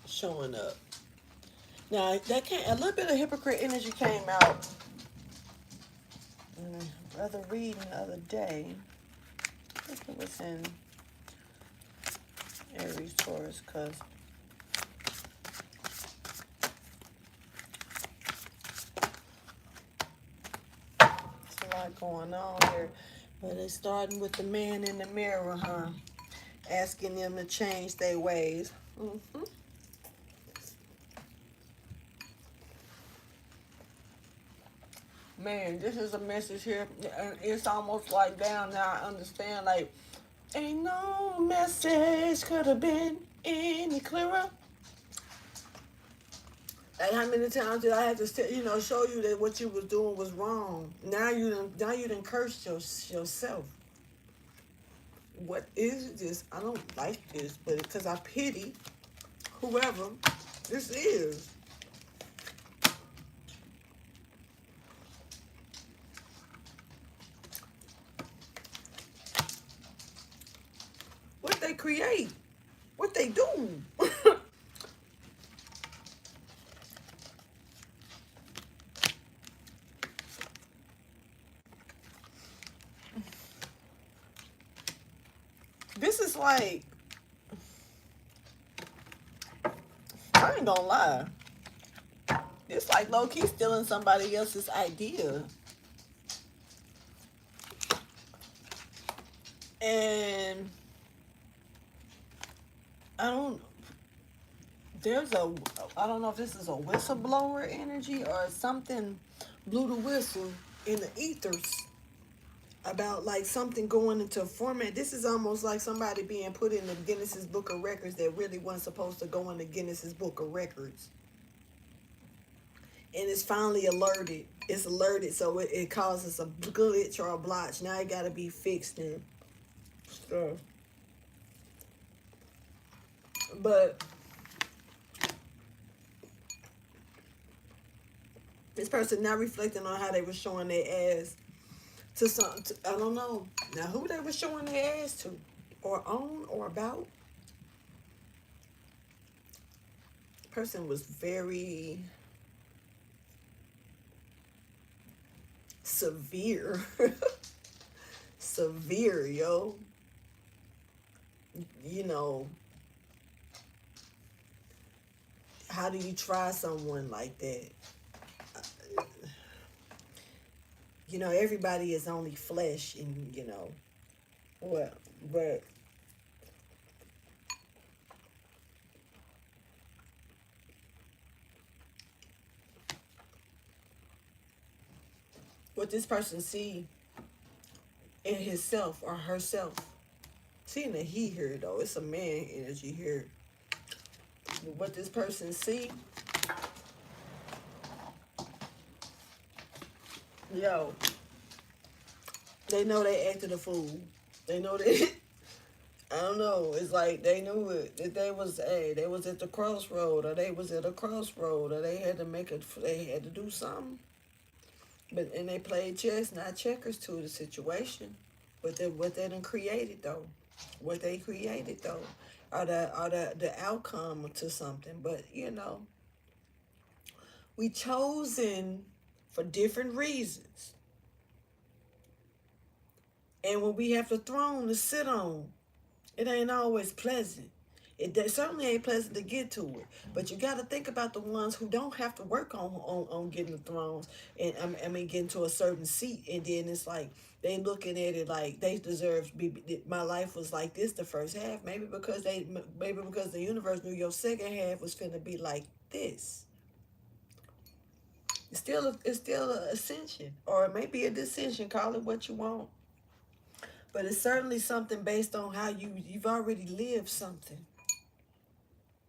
showing up. Now that came, a little bit of hypocrite energy came out in the other reading the other day. I think it was in Aries, Taurus, cause there's a lot going on here. But it's starting with the man in the mirror, huh? Asking them to change their ways. Mm-hmm. Man, this is a message here, and it's almost like down now. I understand, like, ain't no message could have been any clearer. Like, how many times did I have to, show you that what you was doing was wrong? Now you done cursed yourself. What is this? I don't like this, but because I pity whoever this is. What they create, what they do. This is like, I ain't gonna lie. It's like low-key stealing somebody else's idea. And I don't, I don't know if this is a whistleblower energy or something blew the whistle in the ethers about like something going into a format. This is almost like somebody being put in the Guinness's Book of Records that really wasn't supposed to go in the Guinness's Book of Records. And it's finally alerted. It's alerted, so it causes a glitch or a blotch. Now it got to be fixed and stuff. But this person not reflecting on how they were showing their ass to I don't know. Now who they were showing their ass to or on or about. Person was very severe. Severe, yo. How do you try someone like that? Everybody is only flesh, and what, but what this person see in himself or herself. Seeing a he here though, it's a man energy here. What this person see Yo, they know they acted a fool. They know they, I don't know. It's like they knew it. That they was, hey, they was at the crossroad, or they was at a crossroad, or they had to make it. They had to do something. But and they played chess, not checkers, to the situation. But then what they done created though, what they created though, are the outcome to something. But you know, we chosen for different reasons, and when we have the throne to sit on, it ain't always pleasant. It certainly ain't pleasant to get to it. But you got to think about the ones who don't have to work on getting the thrones. And I mean, getting to a certain seat. And then it's like, they looking at it like they deserve to be, my life was like this the first half. Maybe because the universe knew your second half was finna be like this. It's still a ascension. Or it may be a descension. Call it what you want. But it's certainly something based on how you've already lived something.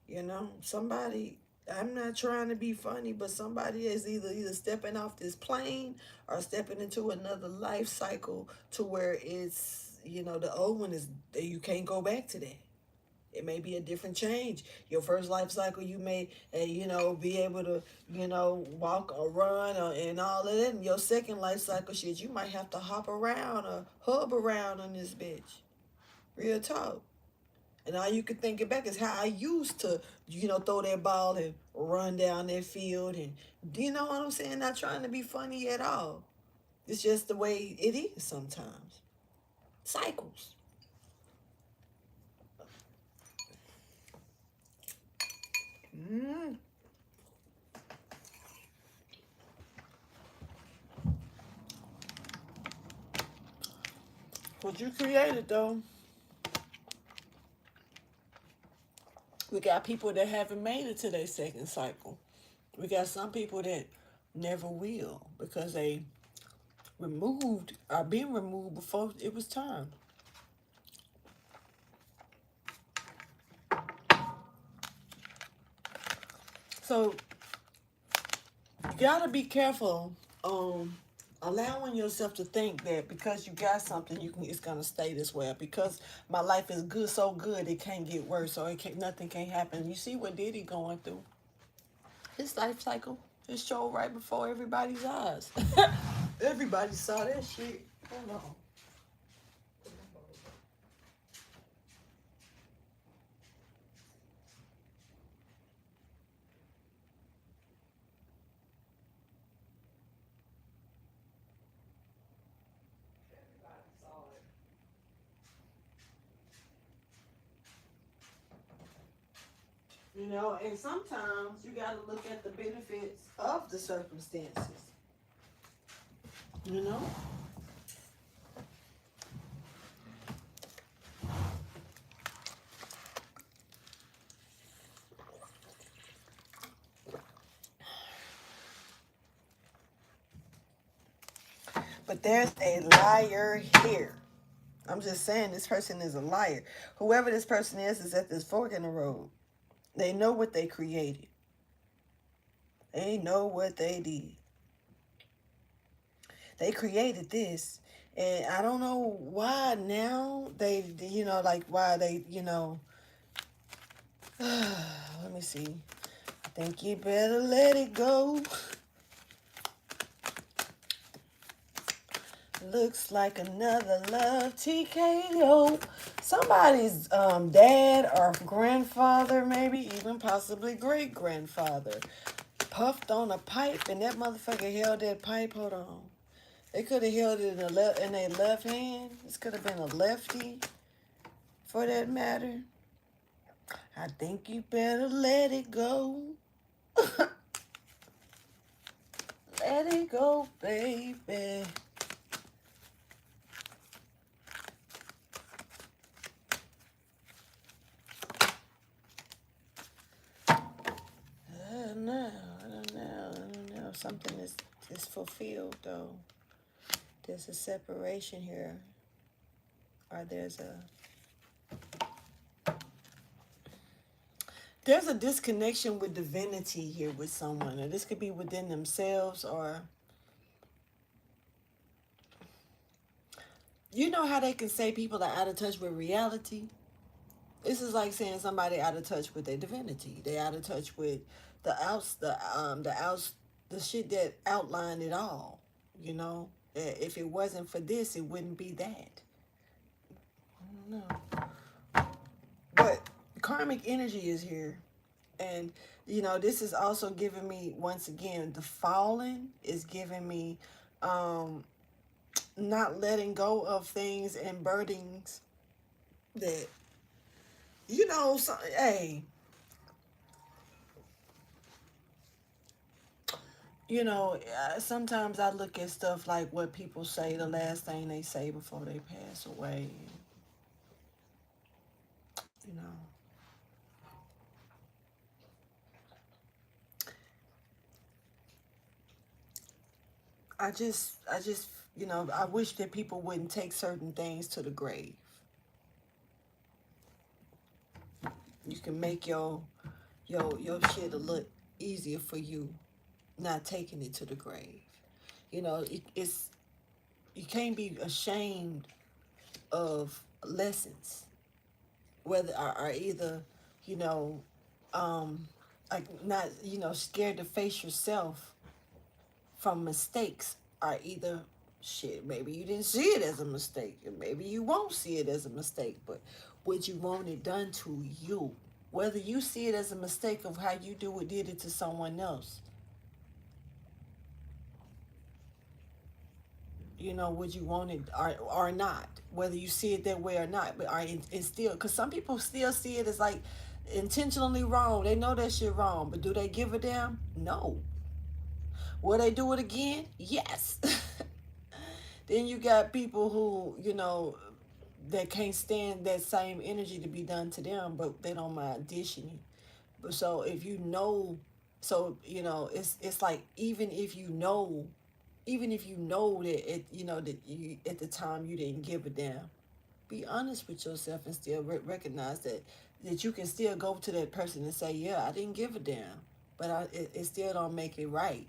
You know, somebody, I'm not trying to be funny, but somebody is either stepping off this plane or stepping into another life cycle to where it's, the old one is, you can't go back to that. It may be a different change. Your first life cycle, you may, be able to, walk or run and all of that. And your second life cycle, shit, you might have to hop around or hub around on this bitch. Real talk. And all you can think back is how I used to, throw that ball and run down that field. And do you know what I'm saying? Not trying to be funny at all. It's just the way it is sometimes. Cycles. Mm. What you created, though. We got people that haven't made it to their second cycle. We got some people that never will because they removed or being removed before it was time. So you gotta be careful on allowing yourself to think that because you got something, it's gonna stay this way. Because my life is good, so good, it can't get worse, or nothing can happen. You see what Diddy going through? His life cycle, his show right before everybody's eyes. Everybody saw that shit. Hold on. And sometimes you got to look at the benefits of the circumstances. You know? But there's a liar here. I'm just saying this person is a liar. Whoever this person is at this fork in the road. They know what they created. They know what they did. They created this. And I don't know why now they, why they, let me see. I think you better let it go. Looks like another love TKO. Somebody's dad or grandfather, maybe even possibly great-grandfather, puffed on a pipe, and that motherfucker held that pipe. Hold on. They could have held it in their left hand. This could have been a lefty, for that matter. I think you better let it go. Let it go, baby. I don't know. Something is fulfilled, though. There's a separation here. Or there's a disconnection with divinity here with someone. Or this could be within themselves, or You know how they can say people are out of touch with reality? This is like saying somebody out of touch with their divinity. They out of touch with the shit that outlined it all. You know, if it wasn't for this, it wouldn't be that. I don't know, but karmic energy is here, and this is also giving me, once again, the fallen is giving me um not letting go of things and burdens that so, hey, sometimes I look at stuff like what people say, the last thing they say before they pass away. You know, I wish that people wouldn't take certain things to the grave. You can make your shit a little easier for you, not taking it to the grave. It's you can't be ashamed of lessons, whether are either, you know, like not, scared to face yourself from mistakes, are either shit, maybe you didn't see it as a mistake, and maybe you won't see it as a mistake, but would you want it done to you? Whether you see it as a mistake of how you did it to someone else, would you want it or not? Whether you see it that way or not, but it's still, because some people still see it as like intentionally wrong. They know that shit wrong, but do they give a damn? No. Will they do it again? Yes. Then you got people who, that can't stand that same energy to be done to them, but they don't mind dishing you. But so if you know, so it's like, even if you know that that you, at the time, you didn't give a damn, be honest with yourself and still recognize that you can still go to that person and say, yeah, I didn't give a damn, but it still don't make it right.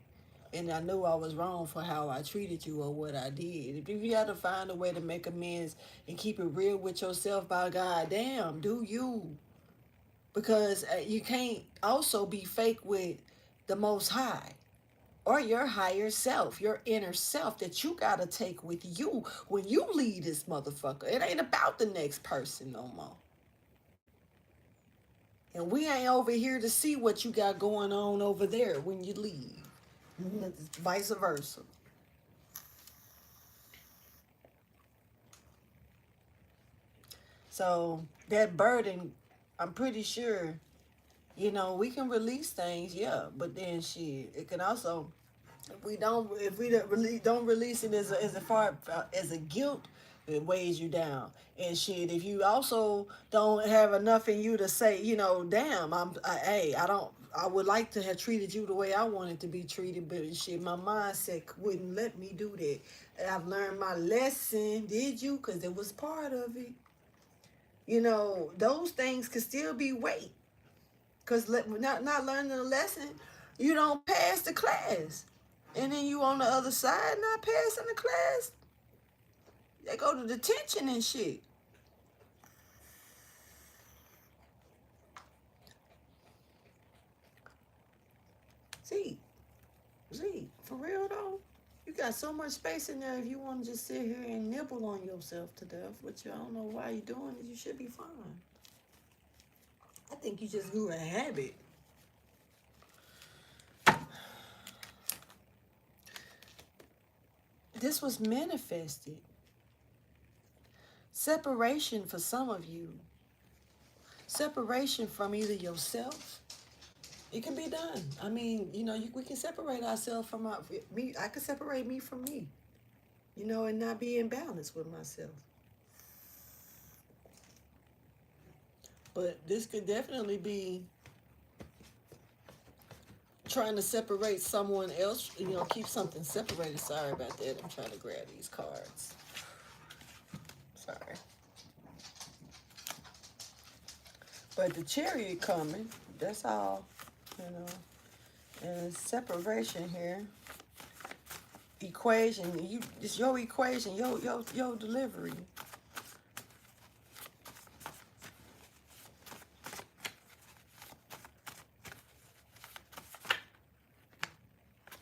And I knew I was wrong for how I treated you or what I did. If you got to find a way to make amends and keep it real with yourself, by God damn, do you. Because you can't also be fake with the Most High or your higher self, your inner self that you got to take with you when you leave this motherfucker. It ain't about the next person no more. And we ain't over here to see what you got going on over there when you leave. Vice versa. So that burden, I'm pretty sure, we can release things, yeah, but then shit, it can also, if we don't release it as a far as a guilt, it weighs you down. And shit, if you also don't have enough in you to say, damn, hey, I would like to have treated you the way I wanted to be treated, but shit, my mindset wouldn't let me do that. And I've learned my lesson. Did you? Because it was part of it. Those things could still be weight. Because not learning the lesson, you don't pass the class. And then you on the other side not passing the class. They go to detention and shit. See, for real though, you got so much space in there if you want to just sit here and nibble on yourself to death, which I don't know why you're doing it. You should be fine. I think you just grew a habit. This was manifested. Separation for some of you. Separation from either yourself. It can be done. I mean, we can separate ourselves from me. I can separate me from me, and not be in balance with myself. But this could definitely be trying to separate someone else, keep something separated. Sorry about that. I'm trying to grab these cards. Sorry. But the Chariot coming, that's all, and separation here. equation. It's your equation, your delivery.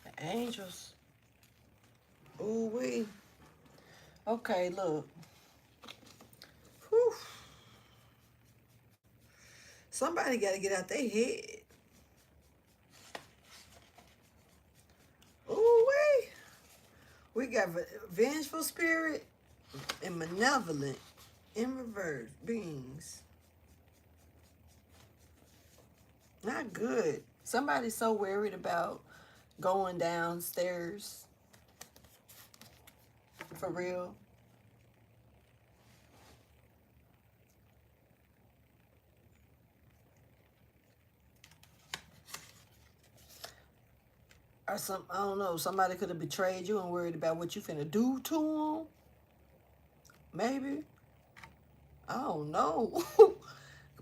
The angels. Ooh wee. Okay, look. Whew. Somebody got to get out their head. Ooh wee. We got vengeful spirit and malevolent in reverse beings. Not good. Somebody's so worried about going downstairs. For real. Or I don't know, somebody could have betrayed you and worried about what you finna do to them. Maybe. I don't know.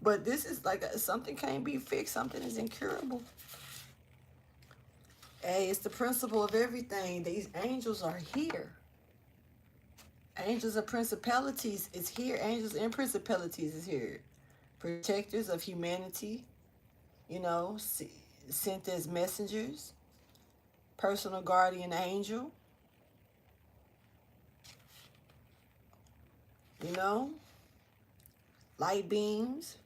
But this is like something can't be fixed. Something is incurable. Hey, it's the principle of everything. These angels are here. Angels of principalities is here. Angels and principalities is here. Protectors of humanity, you know, sent as messengers. Personal guardian angel. You know, light beams.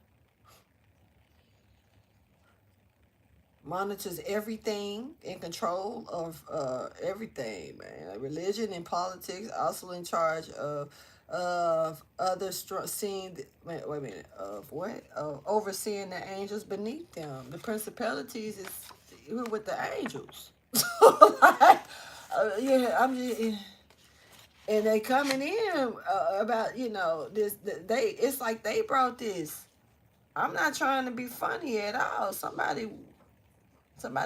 Monitors everything, in control of everything, man. Like religion and politics, also in charge of others seeing. Wait a minute. Of what? Of overseeing the angels beneath them. The principalities is with the angels. Like, yeah, I'm just. And they coming in about this. They it's like they brought this. I'm not trying to be funny at all. Somebody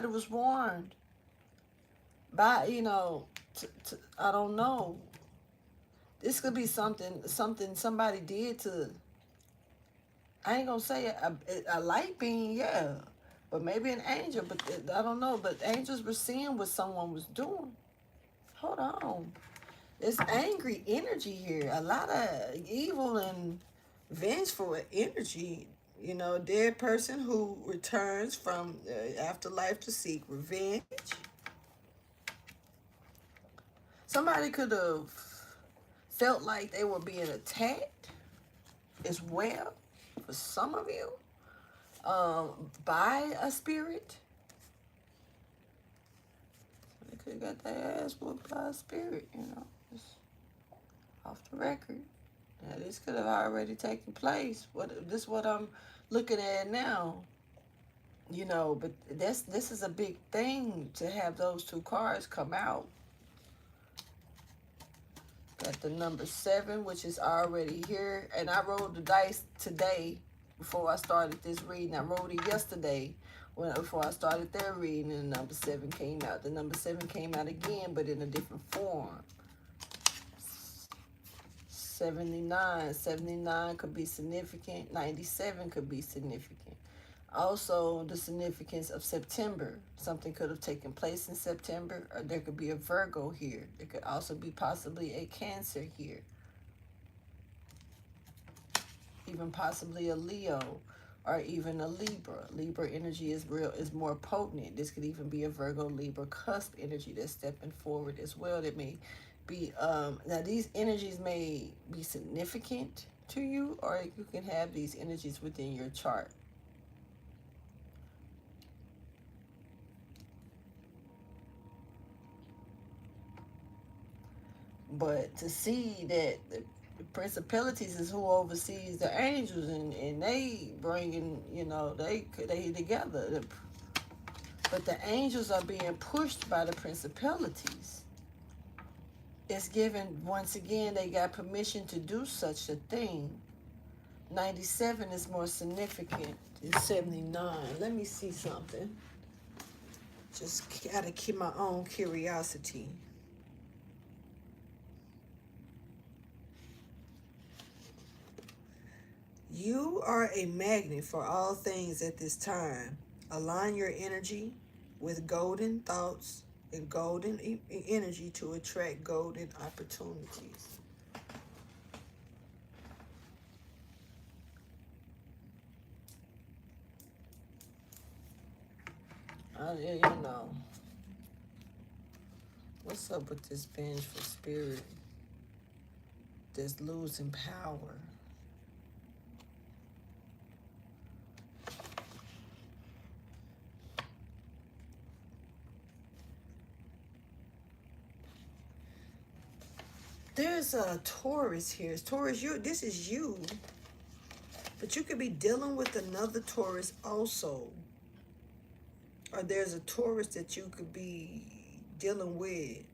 was warned by, I don't know. This could be something somebody did to, I ain't gonna say a light being, yeah, but maybe an angel, but I don't know. But angels were seeing what someone was doing. Hold on. There's angry energy here. A lot of evil and vengeful energy. Dead person who returns from afterlife to seek revenge. Somebody could have felt like they were being attacked as well, for some of you, by a spirit. They could have got their ass whooped by a spirit, just off the record. Now, this could have already taken place. This is what I'm looking at now. But this is a big thing to have those two cards come out. Got the number 7, which is already here. And I rolled the dice today before I started this reading. I rolled it yesterday before I started their reading, and the number 7 came out. The number 7 came out again, but in a different form. 79 could be significant. 97 could be significant. Also, the significance of September. Something could have taken place in September, or there could be a Virgo here. There could also be possibly a Cancer here. Even possibly a Leo, or even a Libra. Libra energy is more potent. This could even be a Virgo Libra cusp energy that's stepping forward as well. That may be now these energies may be significant to you, or you can have these energies within your chart. But to see that the principalities is who oversees the angels, and they bringing, they together. But the angels are being pushed by the principalities. It's given, once again, they got permission to do such a thing. 97 is more significant than 79. Let me see something. Just gotta keep my own curiosity. You are a magnet for all things at this time. Align your energy with golden thoughts and golden energy to attract golden opportunities. You know, what's up with this vengeful spirit that's losing power? There's a Taurus here. Taurus, this is you. But you could be dealing with another Taurus also. Or there's a Taurus that you could be dealing with.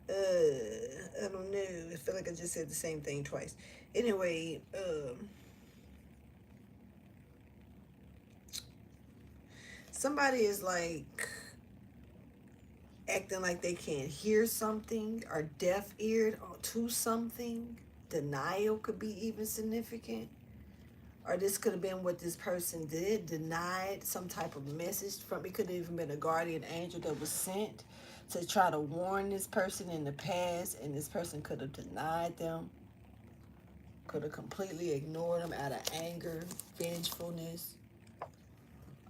I don't know. I feel like I just said the same thing twice. Anyway, somebody is like acting like they can't hear something or deaf-eared to something. Denial could be even significant. Or this could have been what this person did, denied some type of message from, it could have even been a guardian angel that was sent to try to warn this person in the past, and this person could have denied them, could have completely ignored them out of anger, vengefulness.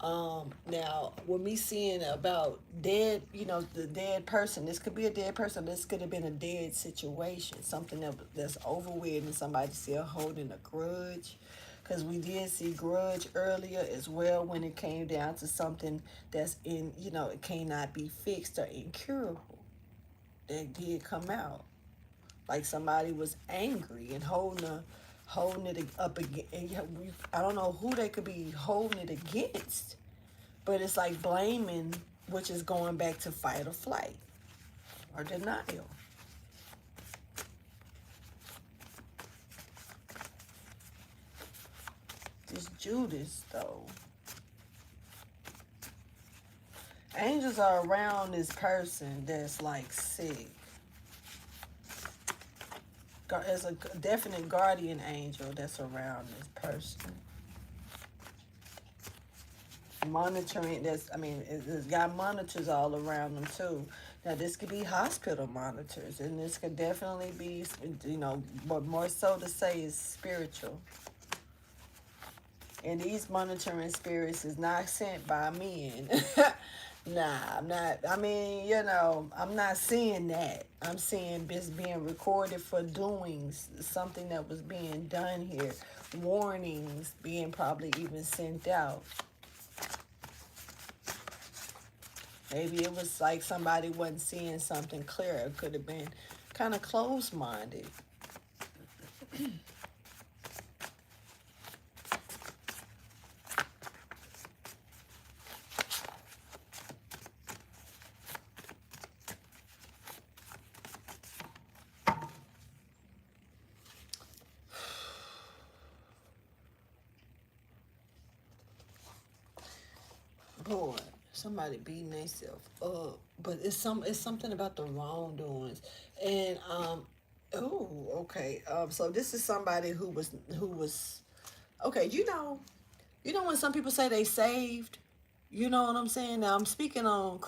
Now, with me seeing about dead, the dead person, this could be a dead person, this could have been a dead situation, something that's over with and somebody still holding a grudge. Because we did see grudge earlier as well when it came down to something that's it cannot be fixed or incurable. That did come out. Like somebody was angry and holding it up again. I don't know who they could be holding it against, but it's like blaming, which is going back to fight or flight or denial. This Judas, though. Angels are around this person that's like sick. There's a definite guardian angel that's around this person. Monitoring, it's got monitors all around them too. Now this could be hospital monitors, and this could definitely be, but more so to say is spiritual. And these monitoring spirits is not sent by men. Nah, I'm not. I'm not seeing that. I'm seeing this being recorded for doings, something that was being done here. Warnings being probably even sent out. Maybe it was like somebody wasn't seeing something clear. It could have been kind of closed-minded. Boy, somebody beating themselves up, but it's something about the wrongdoings, and oh, okay, so this is somebody who was okay. When some people say they saved, you know what I'm saying. Now I'm speaking on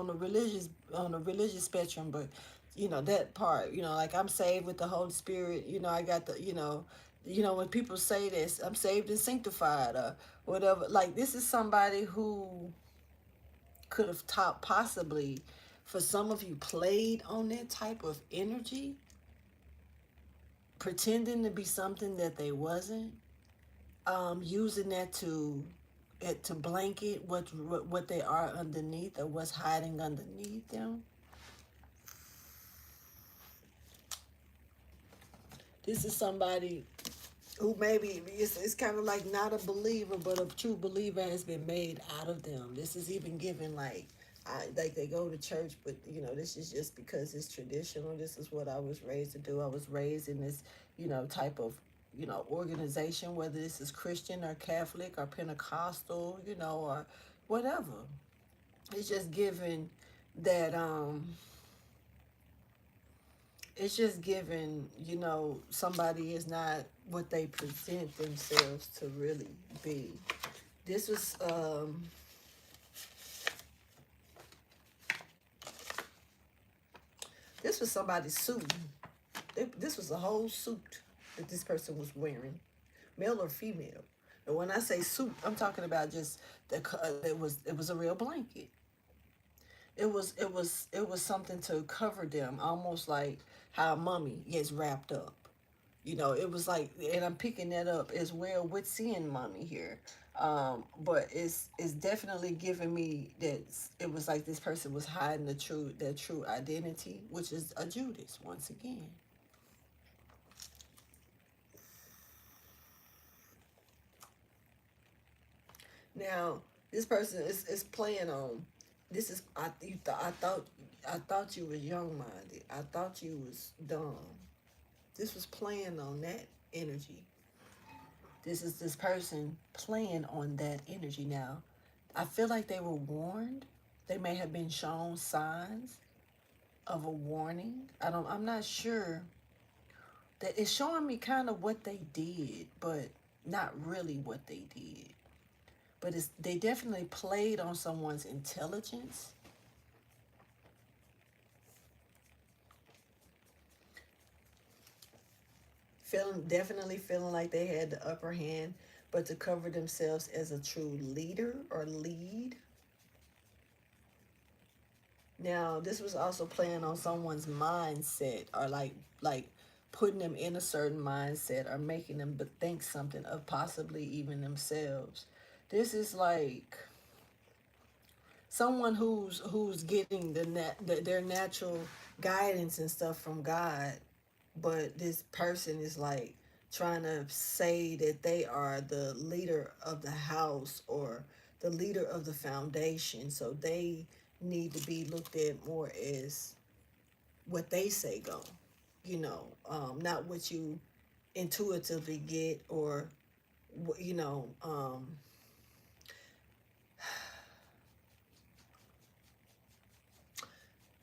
the religious spectrum, but that part, like I'm saved with the Holy Spirit. I got the when people say this, I'm saved and sanctified or whatever. Like this is somebody who could have taught possibly for some of you played on that type of energy, pretending to be something that they wasn't, using that to blanket what they are underneath or what's hiding underneath them. This is somebody who maybe it's kind of like not a believer, but a true believer has been made out of them. This is even given like they go to church, but this is just because it's traditional. This is what I was raised to do. I was raised in this type of organization, whether this is Christian or Catholic or Pentecostal, or whatever. It's just given that it's just given, somebody is not what they present themselves to really be. This was This was somebody's suit. This was a whole suit that this person was wearing, male or female. And when I say suit, I'm talking about just it was a real blanket. It was something to cover them, almost like how a mummy gets wrapped up. It was like, and I'm picking that up as well with seeing mommy here. But it's definitely giving me that it was like this person was hiding their true identity, which is a Judas once again. Now this person is playing on. This is I thought you was young minded. I thought you was dumb. This was playing on that energy. This is this person playing on that energy now. I feel like they were warned. They may have been shown signs of a warning. I'm not sure. That it's showing me kind of what they did, but not really what they did. But they definitely played on someone's intelligence. Definitely feeling like they had the upper hand, but to cover themselves as a true leader or lead. Now, this was also playing on someone's mindset, or like putting them in a certain mindset, or making them think something of possibly even themselves. This is like someone who's getting their natural guidance and stuff from God, but this person is like trying to say that they are the leader of the house or the leader of the foundation, so they need to be looked at more as what they say go, not what you intuitively get, or you know um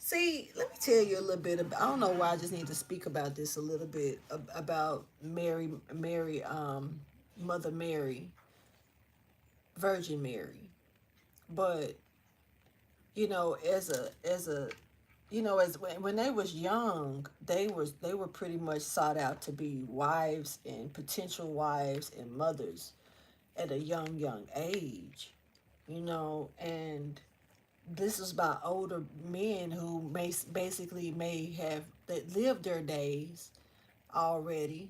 See, let me tell you a little bit about. I don't know why I just need to speak about this a little bit about Mother Mary, Virgin Mary. But as when they was young, they were pretty much sought out to be wives and potential wives and mothers at a young age. And this is by older men who basically may have that lived their days already,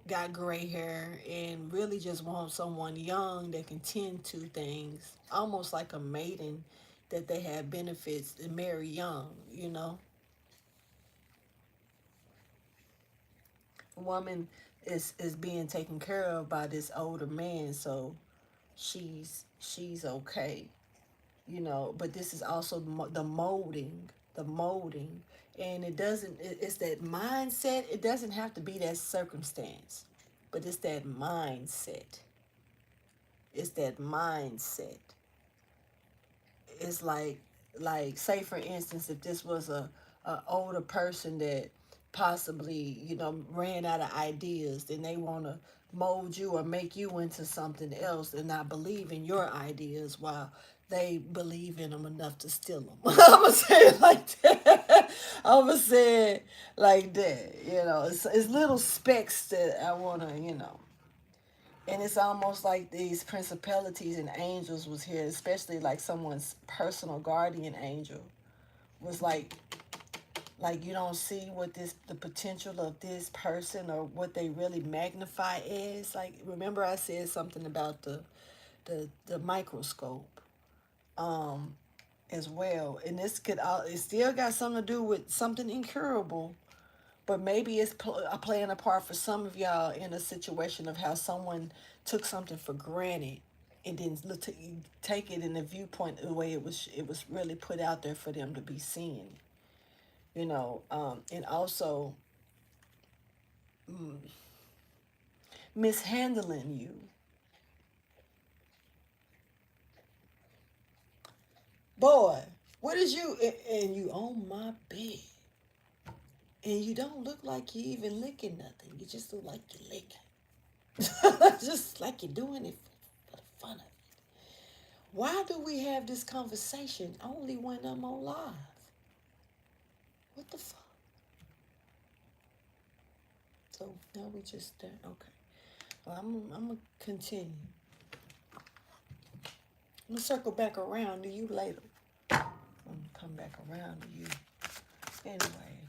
got gray hair and really just want someone young that can tend to things, almost like a maiden that they have benefits and marry young. A woman is being taken care of by this older man, so she's okay. But this is also the molding, and it's that mindset. It doesn't have to be that circumstance, but it's that mindset. It's like say for instance, if this was a older person that possibly ran out of ideas, then they want to mold you or make you into something else and not believe in your ideas, while they believe in them enough to steal them. I'm gonna say it like that. I'm gonna say it like that. It's little specks that I wanna. And it's almost like these principalities and angels was here, especially like someone's personal guardian angel was like you don't see what the potential of this person or what they really magnify is. Like, remember I said something about the microscope um as well, and it still got something to do with something incurable. But maybe it's playing a part for some of y'all in a situation of how someone took something for granted and then take it in the viewpoint the way it was really put out there for them to be seen. And also mishandling you. Boy, what is you and you on my bed, and you don't look like you even licking nothing. You just look like you're licking. Just like you're doing it for the fun of it. Why do we have this conversation only when I'm on live? What the fuck? So now we just done. Okay. Well, I'm gonna continue. I'm gonna circle back around to you later. I'm gonna come back around to you. Anyway,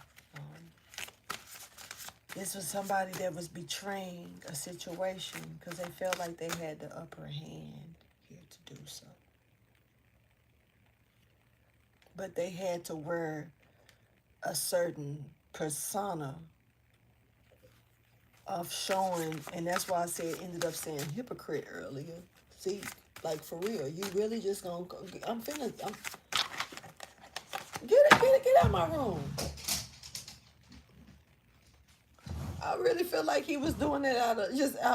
this was somebody that was betraying a situation because they felt like they had the upper hand here to do so. But they had to wear a certain persona of showing, and that's why I said ended up saying hypocrite earlier. See, like for real, you really just gonna go, get out of my room. I really feel like he was doing it out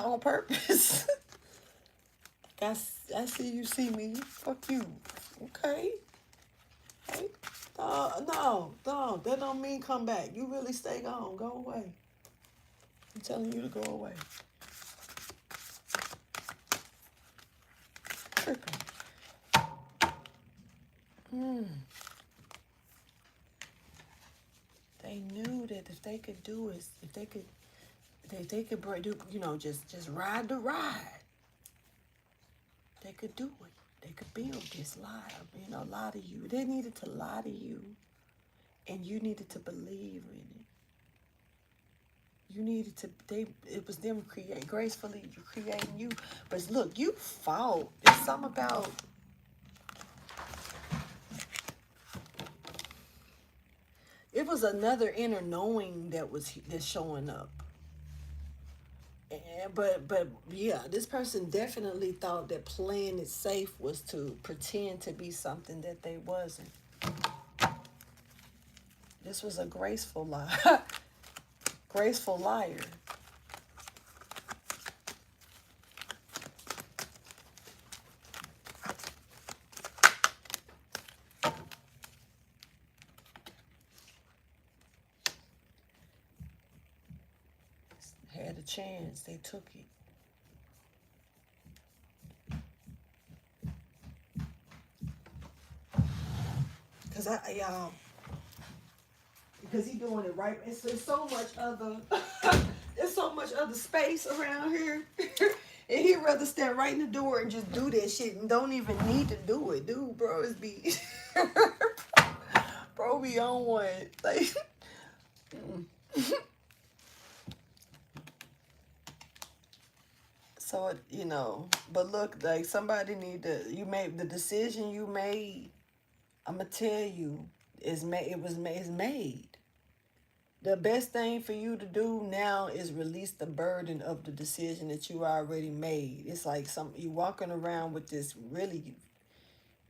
on purpose. I see you see me. Fuck you. Okay. Hey. No. That don't mean come back. You really stay gone. Go away. I'm telling you to go away. They knew that if they could do it, if they could do, just ride the ride, they could do it. They could build this lie, lie to you. They needed to lie to you, and you needed to believe in it. You needed to, it was them gracefully creating you. But look, you fought. There's something about, it was another inner knowing that's showing up. But yeah, this person definitely thought that playing it safe was to pretend to be something that they wasn't. This was a graceful lie. Graceful liar. Had a chance, they took it. Because he doing it right. There's so much other, there's so much other space around here. And he'd rather stand right in the door and just do that shit and don't even need to do it. Dude, bro, it's be, bro, be on one. Like, so, but look, like somebody you made the decision you made. I'm going to tell you, it's made. The best thing for you to do now is release the burden of the decision that you already made. It's like you walking around with this really,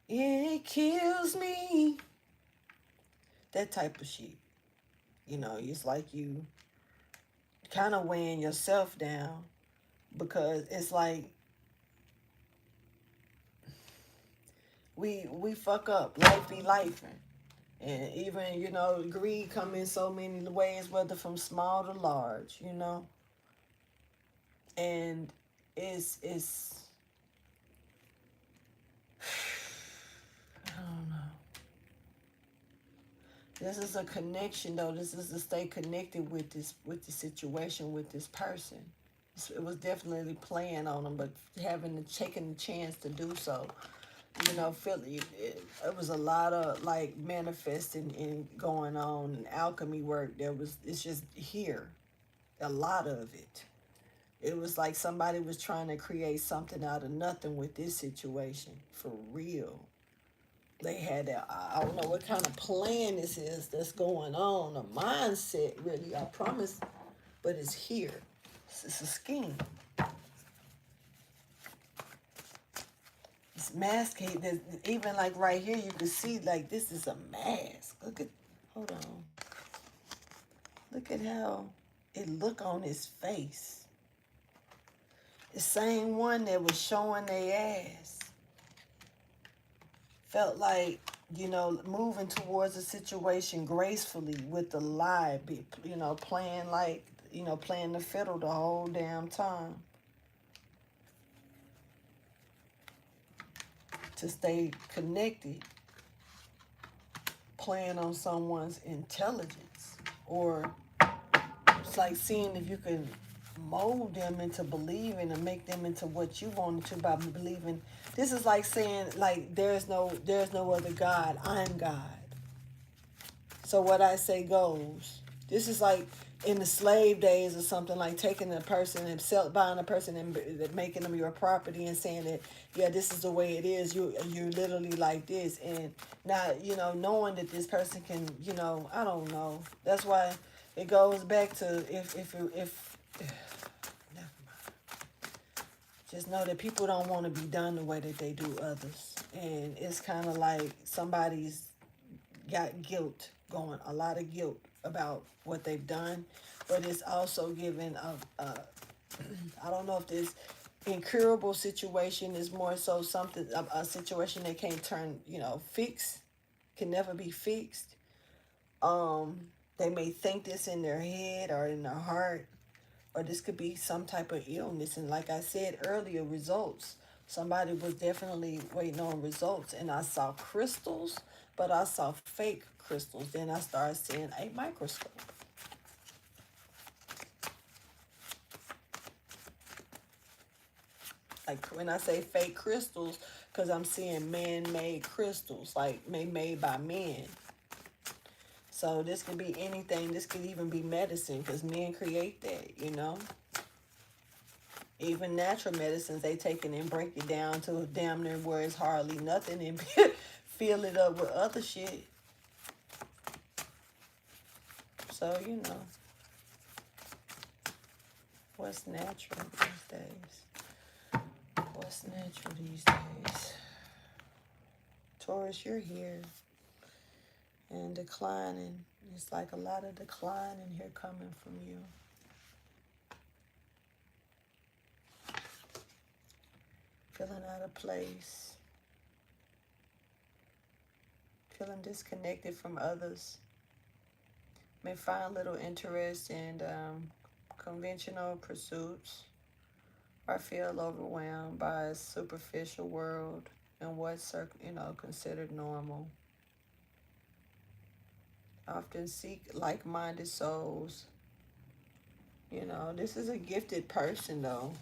it kills me. That type of shit. It's like you kind of weighing yourself down because it's like we fuck up. Life be life. And even, greed come in so many ways, whether from small to large, And it's I don't know. This is a connection, though. This is to stay connected with the situation, with this person. It was definitely playing on them, but taking the chance to do so. It was a lot of like manifesting and going on and alchemy work. It's just here, a lot of it. It was like somebody was trying to create something out of nothing with this situation, for real. They had that, I don't know what kind of plan this is that's going on, a mindset, really, I promise, but it's here. It's a scheme. Masking, even like right here, you can see like this is a mask. Hold on. Look at how it look on his face. The same one that was showing their ass. Felt like, moving towards a situation gracefully with the lie, playing like, playing the fiddle the whole damn time. To stay connected, playing on someone's intelligence, or it's like seeing if you can mold them into believing and make them into what you wanted to by believing. This is like saying, like, there's no other God. I'm God. So what I say goes. This is like in the slave days or something, like taking a person and buying a person and making them your property and saying that, yeah, this is the way it is. You're literally like this, and not, knowing that this person can, I don't know. That's why it goes back to if never mind. Just know that people don't want to be done the way that they do others, and it's kind of like somebody's got guilt going, a lot of guilt about what they've done, but it's also given I don't know if this incurable situation is more so something, a situation that can't turn, fix, can never be fixed. They may think this in their head or in their heart, or this could be some type of illness. And like I said earlier, results. Somebody was definitely waiting on results, and I saw crystals, but I saw fake crystals. Then I started seeing a microscope. Like when I say fake crystals, because I'm seeing man-made crystals, like made by men. So this could be anything. This could even be medicine, because men create that, Even natural medicines, they take it and break it down to damn near where it's hardly nothing and fill it up with other shit. So, what's natural these days? What's natural these days? Taurus, you're here and declining. It's like a lot of declining here coming from you. Feeling out of place. Feeling disconnected from others. May find little interest in conventional pursuits, or feel overwhelmed by a superficial world and what's considered normal. Often seek like-minded souls. This is a gifted person though.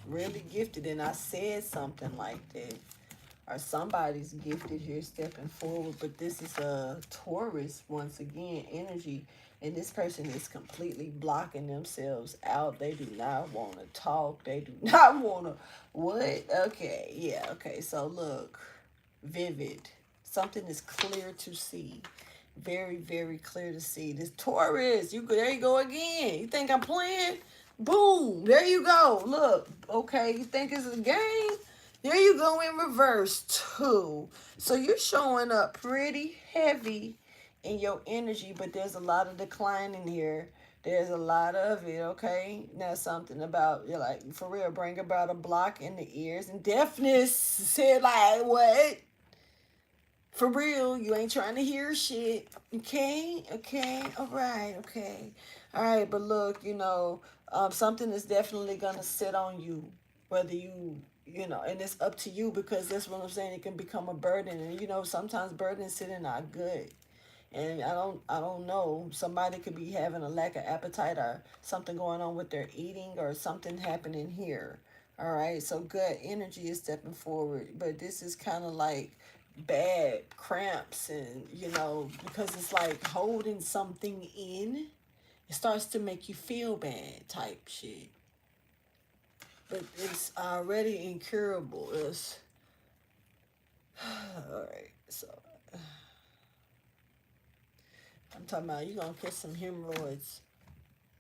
Really gifted, and I said something like that. Or somebody's gifted here stepping forward, but this is a Taurus, once again, energy, and this person is completely blocking themselves out. They do not want to talk. They do not want to, what? Okay, yeah, okay, so look, vivid. Something is clear to see. Very, very clear to see. This Taurus, there you go again. You think I'm playing? Boom, there you go. Look, okay, you think it's a game? There you go in reverse too. So you're showing up pretty heavy in your energy, but there's a lot of decline in here. There's a lot of it, okay? Now something about, you're like, for real, bring about a block in the ears and deafness. Said like, what? For real, you ain't trying to hear shit. Okay? Okay? All right, okay. All right, but look, something is definitely going to sit on you, whether and it's up to you, because that's what I'm saying. It can become a burden, and sometimes burdens sit in our gut, and I don't know. Somebody could be having a lack of appetite, or something going on with their eating, or something happening here. All right, so gut energy is stepping forward, but this is kind of like bad cramps, and because it's like holding something in. It starts to make you feel bad type shit. But it's already incurable. It's alright, so I'm talking about you're gonna catch some hemorrhoids.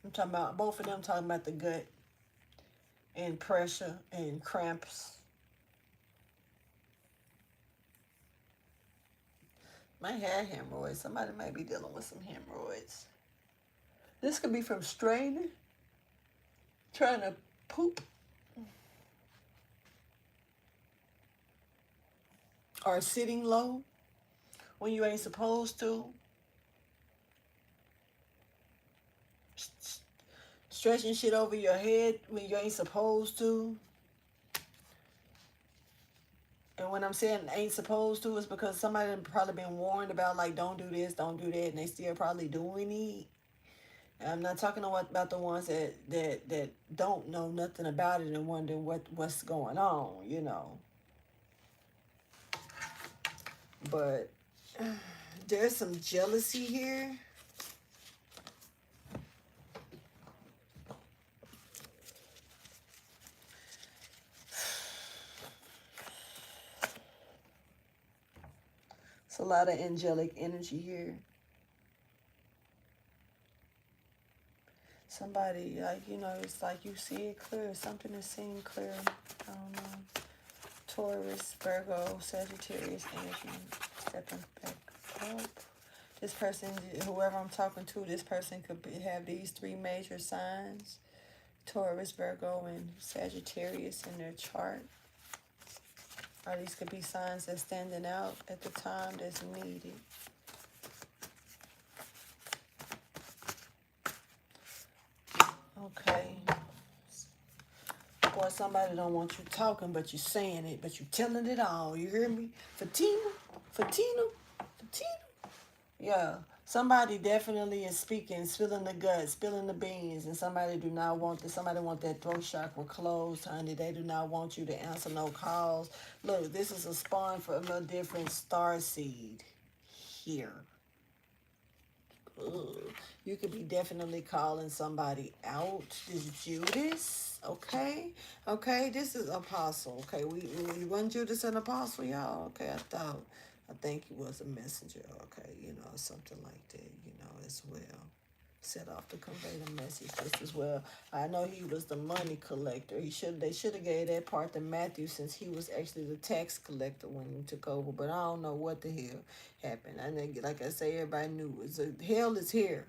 I'm talking about both of them, talking about the gut and pressure and cramps. Might have hemorrhoids. Somebody might be dealing with some hemorrhoids. This could be from straining, trying to poop, or sitting low when you ain't supposed to. Stretching shit over your head when you ain't supposed to. And when I'm saying ain't supposed to, it's because somebody done probably been warned about, like, don't do this, don't do that, and they still probably doing it. And I'm not talking about the ones that don't know nothing about it and wonder what's going on, you know. But there's some jealousy here. It's a lot of angelic energy here. Somebody, like, you know, it's like you see it clear. Something is seen clear. I don't know. Taurus, Virgo, Sagittarius energy. Stepping back up. This person, whoever I'm talking to, this person could have these three major signs. Taurus, Virgo, and Sagittarius in their chart. Or these could be signs that's standing out at the time that's needed. Okay. Boy, somebody don't want you talking, but you saying it, but you telling it all. You hear me? Fatina, Fatina, Fatina. Yeah. Somebody definitely is speaking, spilling the guts, spilling the beans, and somebody do not want this. Somebody want that throat chakra closed, honey. They do not want you to answer no calls. Look, this is a spawn from a different star seed here. Ugh. You could be definitely calling somebody out. This Judas, okay? Okay, this is Apostle. Okay, we wasn't Judas an apostle, y'all? Okay, I think he was a messenger, okay, you know, something like that, you know, as well. Set off to convey the message just as well. I know he was the money collector. They should have gave that part to Matthew, since he was actually the tax collector when he took over. But I don't know what the hell happened. I think, like I say, everybody knew hell is here.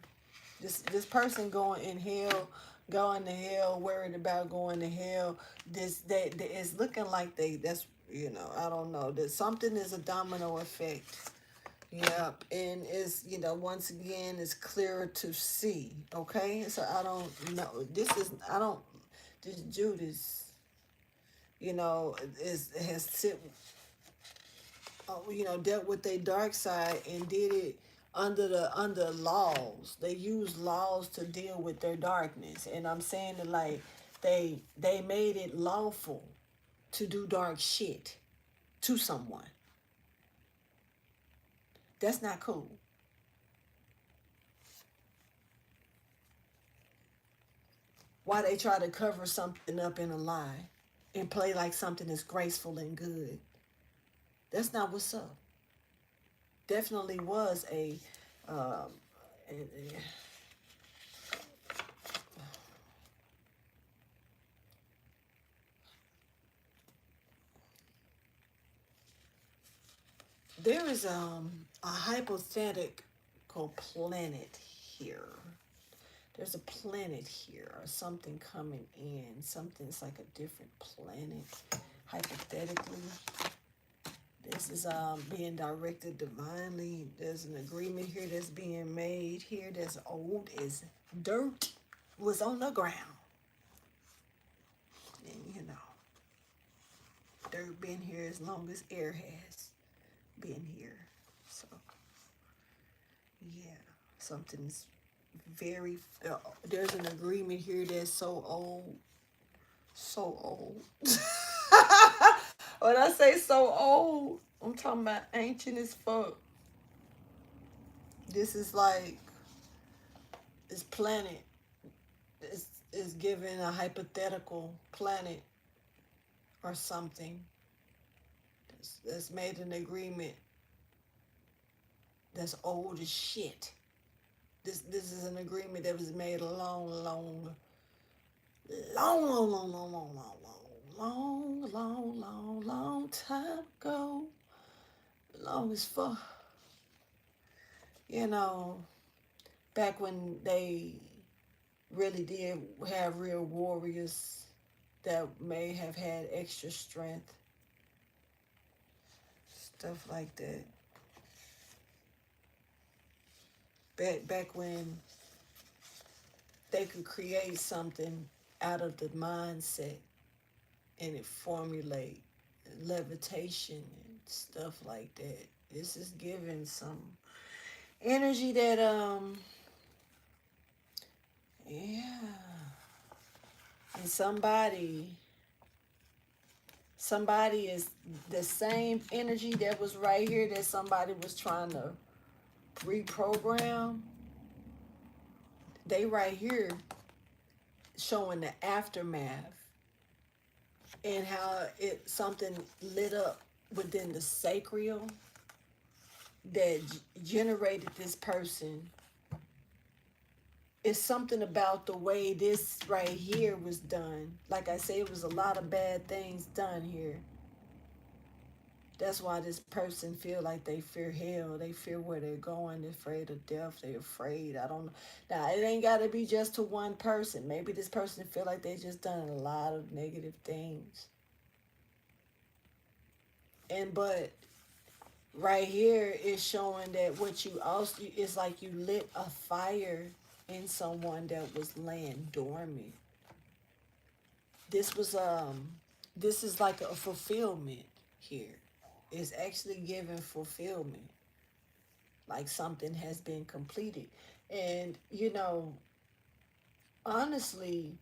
This person going in hell, going to hell, worried about going to hell. It's looking like that's, you know, I don't know, that something is a domino effect. Yep, and it's, you know, once again, it's clearer to see, okay? So I don't know, this Judas, you know, has you know, dealt with their dark side and did it under laws. They use laws to deal with their darkness, and I'm saying that, like, they made it lawful to do dark shit to someone. That's not cool. Why they try to cover something up in a lie and play like something is graceful and good? That's not what's up. Definitely was um, there is a hypothetical planet here. There's a planet here, or something coming in. Something's like a different planet, hypothetically. This is being directed divinely. There's an agreement here that's being made here that's old as dirt was on the ground. And, you know, dirt been here as long as air has been here. So, yeah, something's very, there's an agreement here that's so old. So old. When I say so old, I'm talking about ancient as fuck. This is like, this planet is given a hypothetical planet or something that's made an agreement that's old as shit. This is an agreement that was made a long time ago. Long as fuck. You know, back when they really did have real warriors that may have had extra strength. Stuff like that. Back when they could create something out of the mindset and it formulate levitation and stuff like that. This is giving some energy that yeah. And somebody is the same energy that was right here that somebody was trying to reprogram. They right here showing the aftermath and how it something lit up within the sacral that generated this person. It's something about the way this right here was done. Like I say, it was a lot of bad things done here. That's why this person feel like they fear hell. They fear where they're going. They're afraid of death. They're afraid. I don't know. Now, it ain't got to be just to one person. Maybe this person feel like they just done a lot of negative things. But right here is showing that what you also, it's like you lit a fire in someone that was laying dormant. This is like a fulfillment here. It's actually giving fulfillment, like something has been completed. And honestly,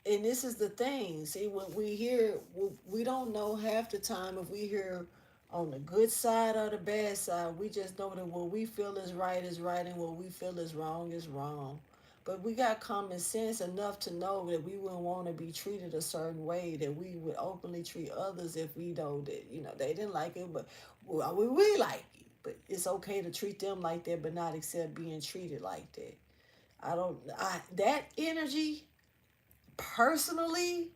and this is the thing, see, when we hear, we don't know half the time if we hear on the good side or the bad side. We just know that what we feel is right and what we feel is wrong is wrong. But we got common sense enough to know that we wouldn't want to be treated a certain way, that we would openly treat others if we know that, they didn't like it, but we like it. But it's okay to treat them like that, but not accept being treated like that. That energy, personally,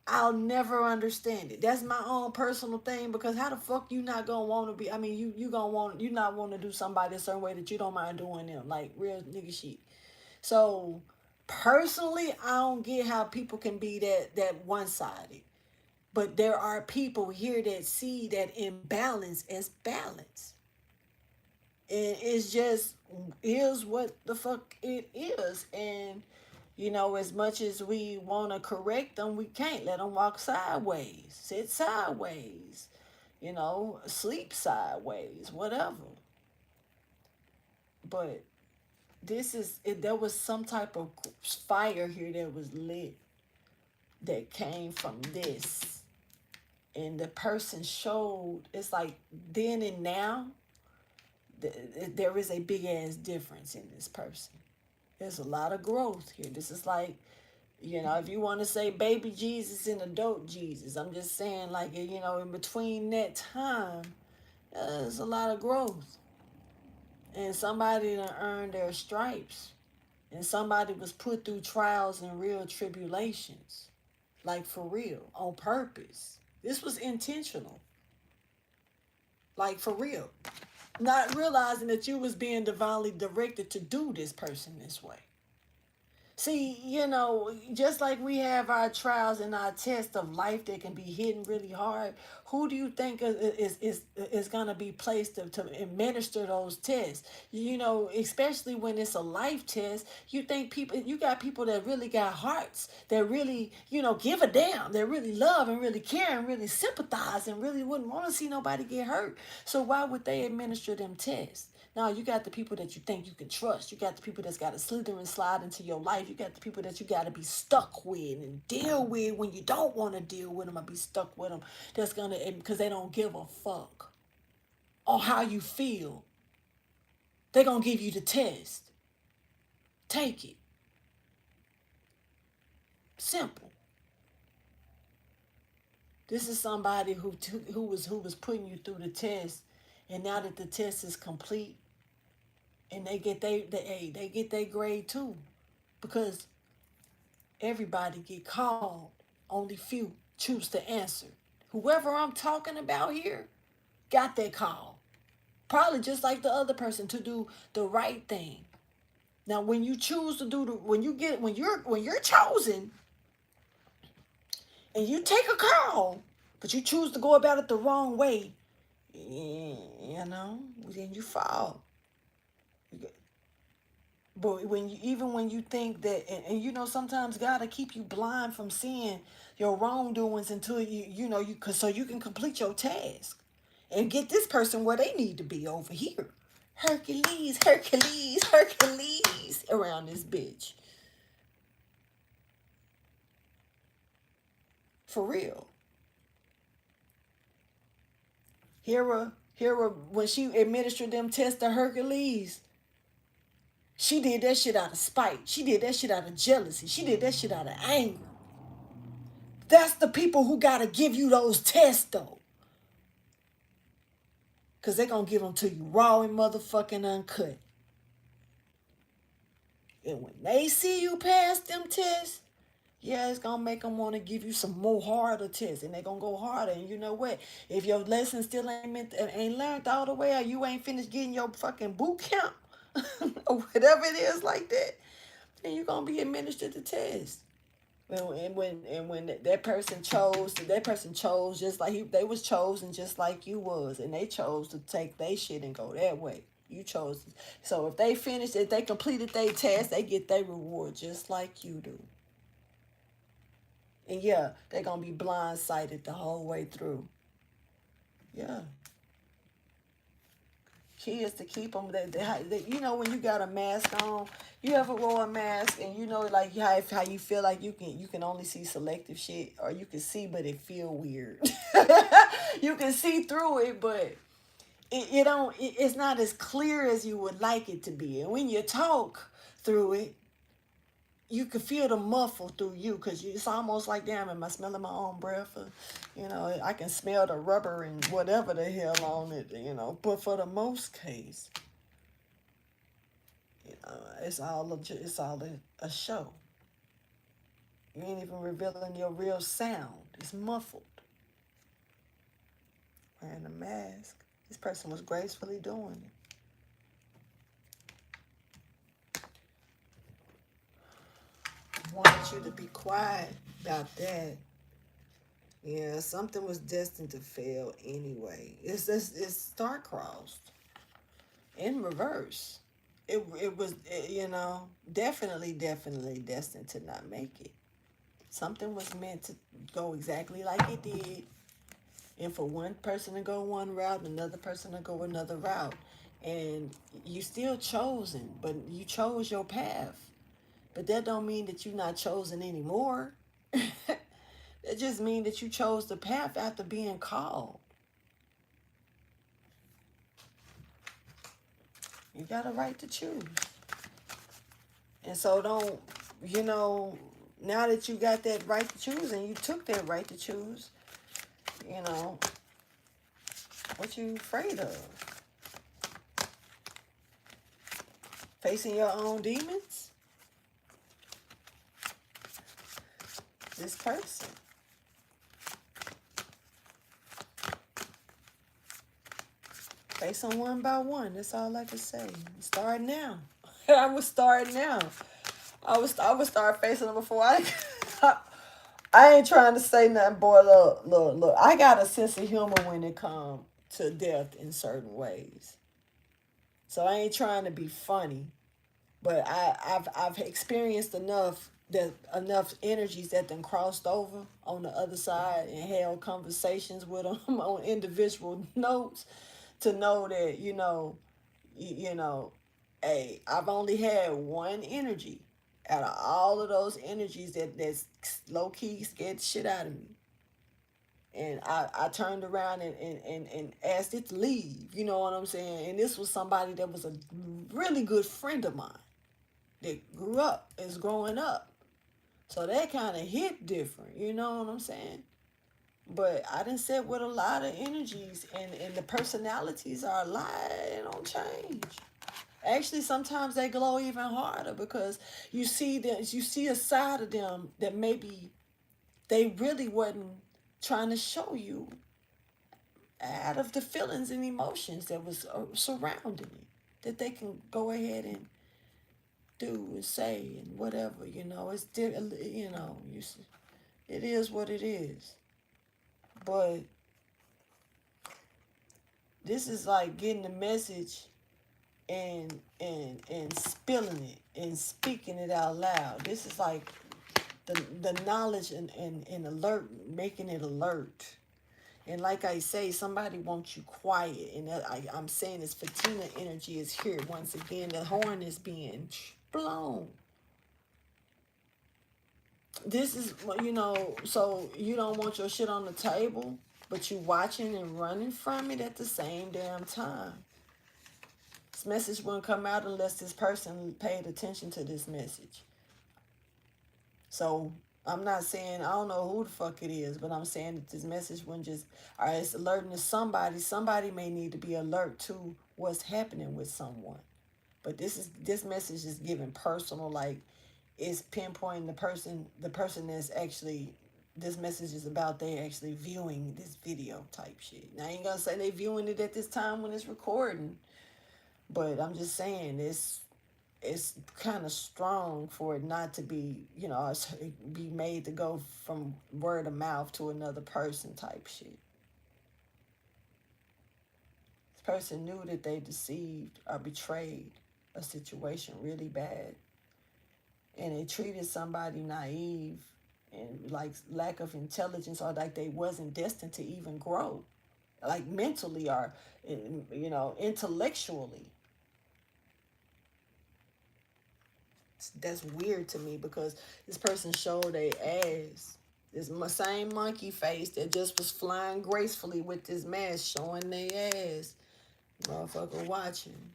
I'll never understand it. That's my own personal thing, because how the fuck you not gonna want to be, I mean, you gonna want, you not want to do somebody a certain way that you don't mind doing them, like real nigga shit. So personally, I don't get how people can be that one-sided. But there are people here that see that imbalance as balance. And it's just is what the fuck it is. And as much as we want to correct them, we can't let them walk sideways, sit sideways, sleep sideways, whatever. But there was some type of fire here that was lit that came from this. And the person showed, it's like then and now, there is a big ass difference in this person. There's a lot of growth here. This is like, if you want to say baby Jesus and adult Jesus, I'm just saying, like, in between that time, there's a lot of growth. And somebody done earned their stripes. And somebody was put through trials and real tribulations. Like, for real, on purpose. This was intentional. Like, for real. Not realizing that you was being divinely directed to do this person this way. See, just like we have our trials and our tests of life that can be hitting really hard, who do you think is going to be placed to administer those tests? Especially when it's a life test, you got people that really got hearts, that really, give a damn, that really love and really care and really sympathize and really wouldn't want to see nobody get hurt. So why would they administer them tests? Now, you got the people that you think you can trust. You got the people that's got to slither and slide into your life. You got the people that you got to be stuck with and deal with when you don't want to deal with them or be stuck with them. That's going to, because they don't give a fuck on how you feel. They're going to give you the test. Take it. Simple. This is somebody who was putting you through the test, and now that the test is complete, and they get their grade too, because everybody get called, only few choose to answer. Whoever I'm talking about here got that call, probably just like the other person, to do the right thing. Now, when you choose to do when you're chosen, and you take a call, but you choose to go about it the wrong way, then you fall. But even when you think that, and you know, sometimes God will keep you blind from seeing your wrongdoings until so you can complete your task and get this person where they need to be over here. Hercules, Hercules, Hercules around this bitch. For real. Hera, when she administered them tests to Hercules, she did that shit out of spite. She did that shit out of jealousy. She did that shit out of anger. That's the people who gotta give you those tests, though. Because they're gonna give them to you raw and motherfucking uncut. And when they see you pass them tests, yeah, it's gonna make them want to give you some more harder tests, and they're gonna go harder. And you know what? If your lesson still ain't learned all the way, or you ain't finished getting your fucking boot camp, or whatever it is like that, then you're gonna be administered the test. When that person chose just like they was chosen just like you was, and they chose to take their shit and go that way. You chose. So if they completed their test, they get their reward just like you do. And yeah, they're going to be blindsided the whole way through. Yeah. Key is to keep them. You know, when you got a mask on, you ever wore a mask and you know, like how you feel like you can only see selective shit, or you can see but it feel weird. You can see through it, but it's not as clear as you would like it to be. And when you talk through it, you can feel the muffle through you, because it's almost like, damn, am I smelling my own breath? Or, you know, I can smell the rubber and whatever the hell on it, you know. But for the most case, you know, it's all a show. You ain't even revealing your real sound. It's muffled. Wearing a mask. This person was gracefully doing it. Wanted you to be quiet about that. Yeah, something was destined to fail anyway. It's star-crossed in reverse. It was, you know, definitely destined to not make it. Something was meant to go exactly like it did, and for one person to go one route, another person to go another route, and you still chosen, but you chose your path. But that don't mean that you're not chosen anymore. It just means that you chose the path after being called. You got a right to choose. And so don't, you know, now that you got that right to choose and you took that right to choose, you know, what you afraid of? Facing your own demons? This person. Face them one by one. That's all I can say. Start now. I would start now. I would start facing them before I ain't trying to say nothing, boy. Look. I got a sense of humor when it comes to death in certain ways. So I ain't trying to be funny, but I've experienced enough energies that then crossed over on the other side and held conversations with them on individual notes to know that, you know, hey, I've only had one energy out of all of those energies that's low key scared the shit out of me. And I turned around and asked it to leave. You know what I'm saying? And this was somebody that was a really good friend of mine that grew up, is growing up. So that kind of hit different. You know what I'm saying? But I done sit with a lot of energies, and the personalities are alive. They don't change. Actually, sometimes they glow even harder, because you see a side of them that maybe they really wasn't trying to show you out of the feelings and emotions that was surrounding it, that they can go ahead and do and say and whatever. It's it is what it is. But this is like getting the message and spilling it and speaking it out loud. This is like the knowledge and alert, making it alert. And like I say, somebody wants you quiet. And I'm saying this Fatina energy is here. Once again, the horn is being blown. This is, you know, so you don't want your shit on the table, but you watching and running from it at the same damn time. This message wouldn't come out unless this person paid attention to this message. So I'm not saying, I don't know who the fuck it is, but I'm saying that this message wouldn't just, all right, it's alerting to somebody. Somebody may need to be alert to what's happening with someone. But this message is given personal, like it's pinpointing the person that's actually, this message is about they actually viewing this video type shit. Now I ain't gonna say they viewing it at this time when it's recording, but I'm just saying it's kind of strong for it not to be, you know, be made to go from word of mouth to another person type shit. This person knew that they deceived or betrayed a situation really bad. And they treated somebody naive and like lack of intelligence, or like they wasn't destined to even grow, like mentally or, you know, intellectually. That's weird to me because this person showed their ass. This same monkey face that just was flying gracefully with this mask showing their ass. Motherfucker watching.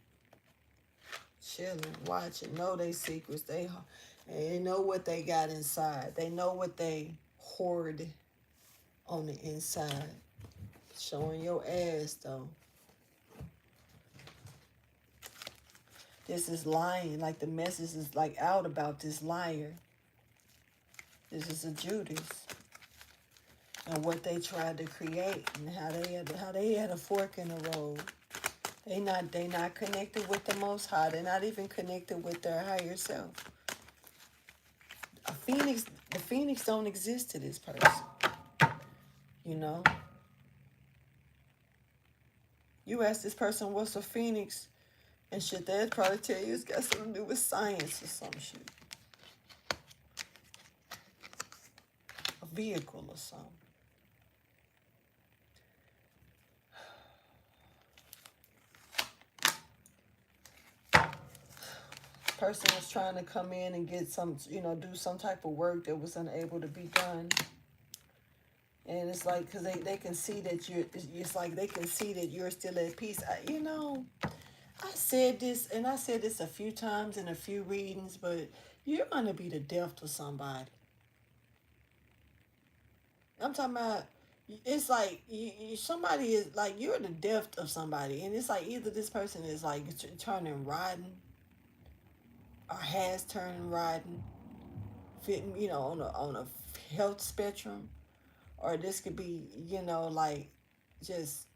Chilling, watching, know they secrets. They know what they got inside. They know what they hoard on the inside. Showing your ass though. This is lying. Like the message is like out about this liar. This is a Judas. And what they tried to create and how they had a fork in the road. They not connected with the Most High. They're not even connected with their higher self. The phoenix don't exist to this person. You know? You ask this person what's a phoenix and shit, they'd probably tell you it's got something to do with science or some shit. A vehicle or something. Person was trying to come in and get some, you know, do some type of work that was unable to be done. And it's like, because they can see that it's like they can see that you're still at peace. You know, I said this a few times in a few readings, but you're going to be the death to somebody. I'm talking about, it's like somebody is like, you're the death of somebody. And it's like either this person is like turning rotten, or has turned rotten, fitting, you know, on a health spectrum, or this could be, you know, like just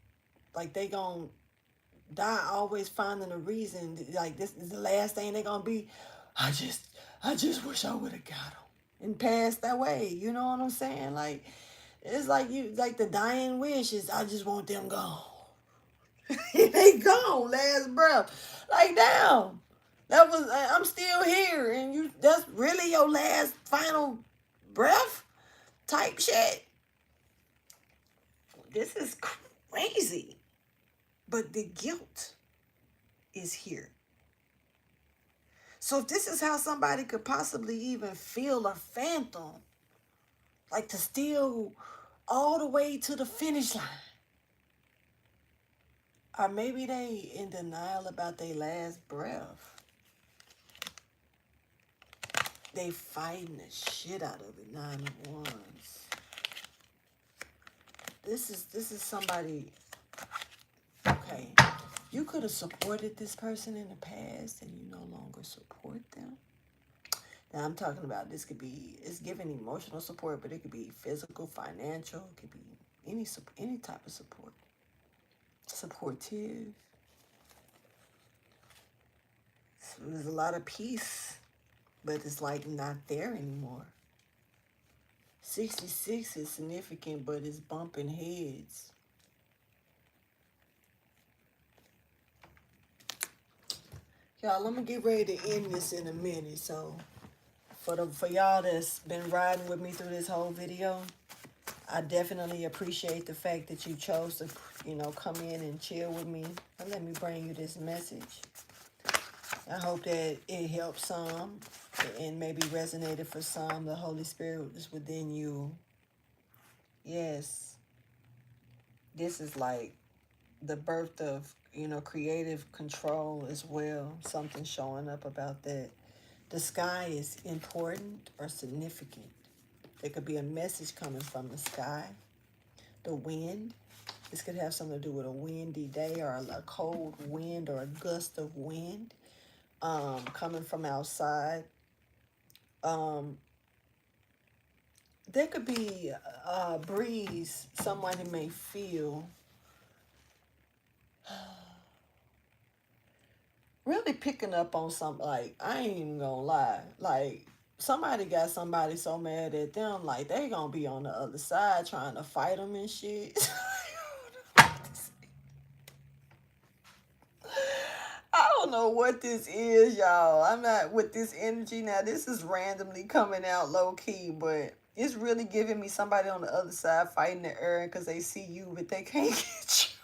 like they gonna die always finding a reason, like this is the last thing they gonna be. I just wish I would have got them and passed that way. You know what I'm saying? Like it's like you like the dying wish is I just want them gone. They gone, last breath. Like damn. That was, I'm still here, and that's really your last final breath type shit. This is crazy. But the guilt is here. So if this is how somebody could possibly even feel a phantom, like to steal all the way to the finish line, or maybe they in denial about their last breath. They fighting the shit out of it. 9 of Wands. This is somebody. Okay, you could have supported this person in the past, and you no longer support them. Now I'm talking about this could be, it's giving emotional support, but it could be physical, financial. It could be any type of support. Supportive. So there's a lot of peace. But it's like not there anymore. 66 is significant, but it's bumping heads. Y'all, I'm gonna get ready to end this in a minute. So for y'all that's been riding with me through this whole video, I definitely appreciate the fact that you chose to, come in and chill with me and let me bring you this message. I hope that it helped some and maybe resonated for some. The Holy Spirit is within you. Yes, this is like the birth of, creative control as well. Something showing up about that. The sky is important or significant. There could be a message coming from the sky. The wind. This could have something to do with a windy day or a cold wind or a gust of wind coming from outside. There could be a breeze somebody may feel. Really picking up on something. Like, I ain't even gonna lie. Like, somebody got somebody so mad at them, like, they gonna be on the other side trying to fight them and shit. I don't know what this is, y'all. I'm not with this energy. Now, this is randomly coming out low-key, but it's really giving me somebody on the other side fighting the air because they see you, but they can't get you.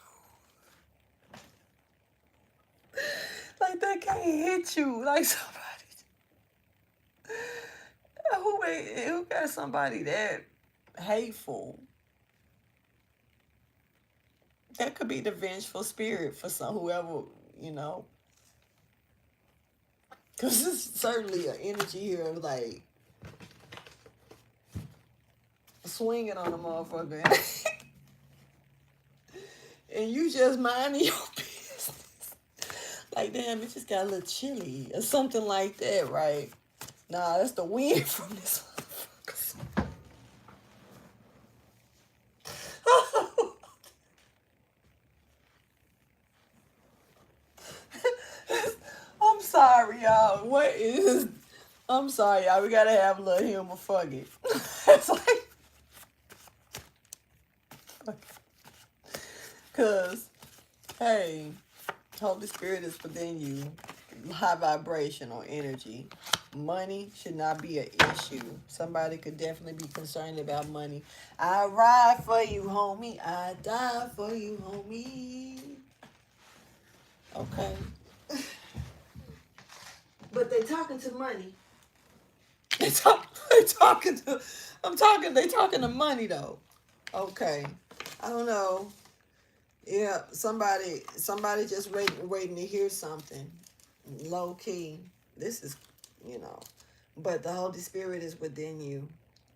Like, they can't hit you. Like, somebody. Who got somebody that hateful? That could be the vengeful spirit for whoever, Because there's certainly an energy here of, like, swinging on a motherfucker. And you just minding your business. Like, damn, it just got a little chilly or something like that, right? Nah, that's the wind from this motherfucker. I'm sorry, y'all. What is... I'm sorry, y'all. We gotta have a little humor. Fuck it. It's like... Because, hey, Holy Spirit is within you. High vibrational energy. Money should not be an issue. Somebody could definitely be concerned about money. I ride for you, homie. I die for you, homie. Okay. But they talking to money. They talking to money though. Okay. I don't know. Yeah, somebody just waiting to hear something. Low key. This is, but the Holy Spirit is within you.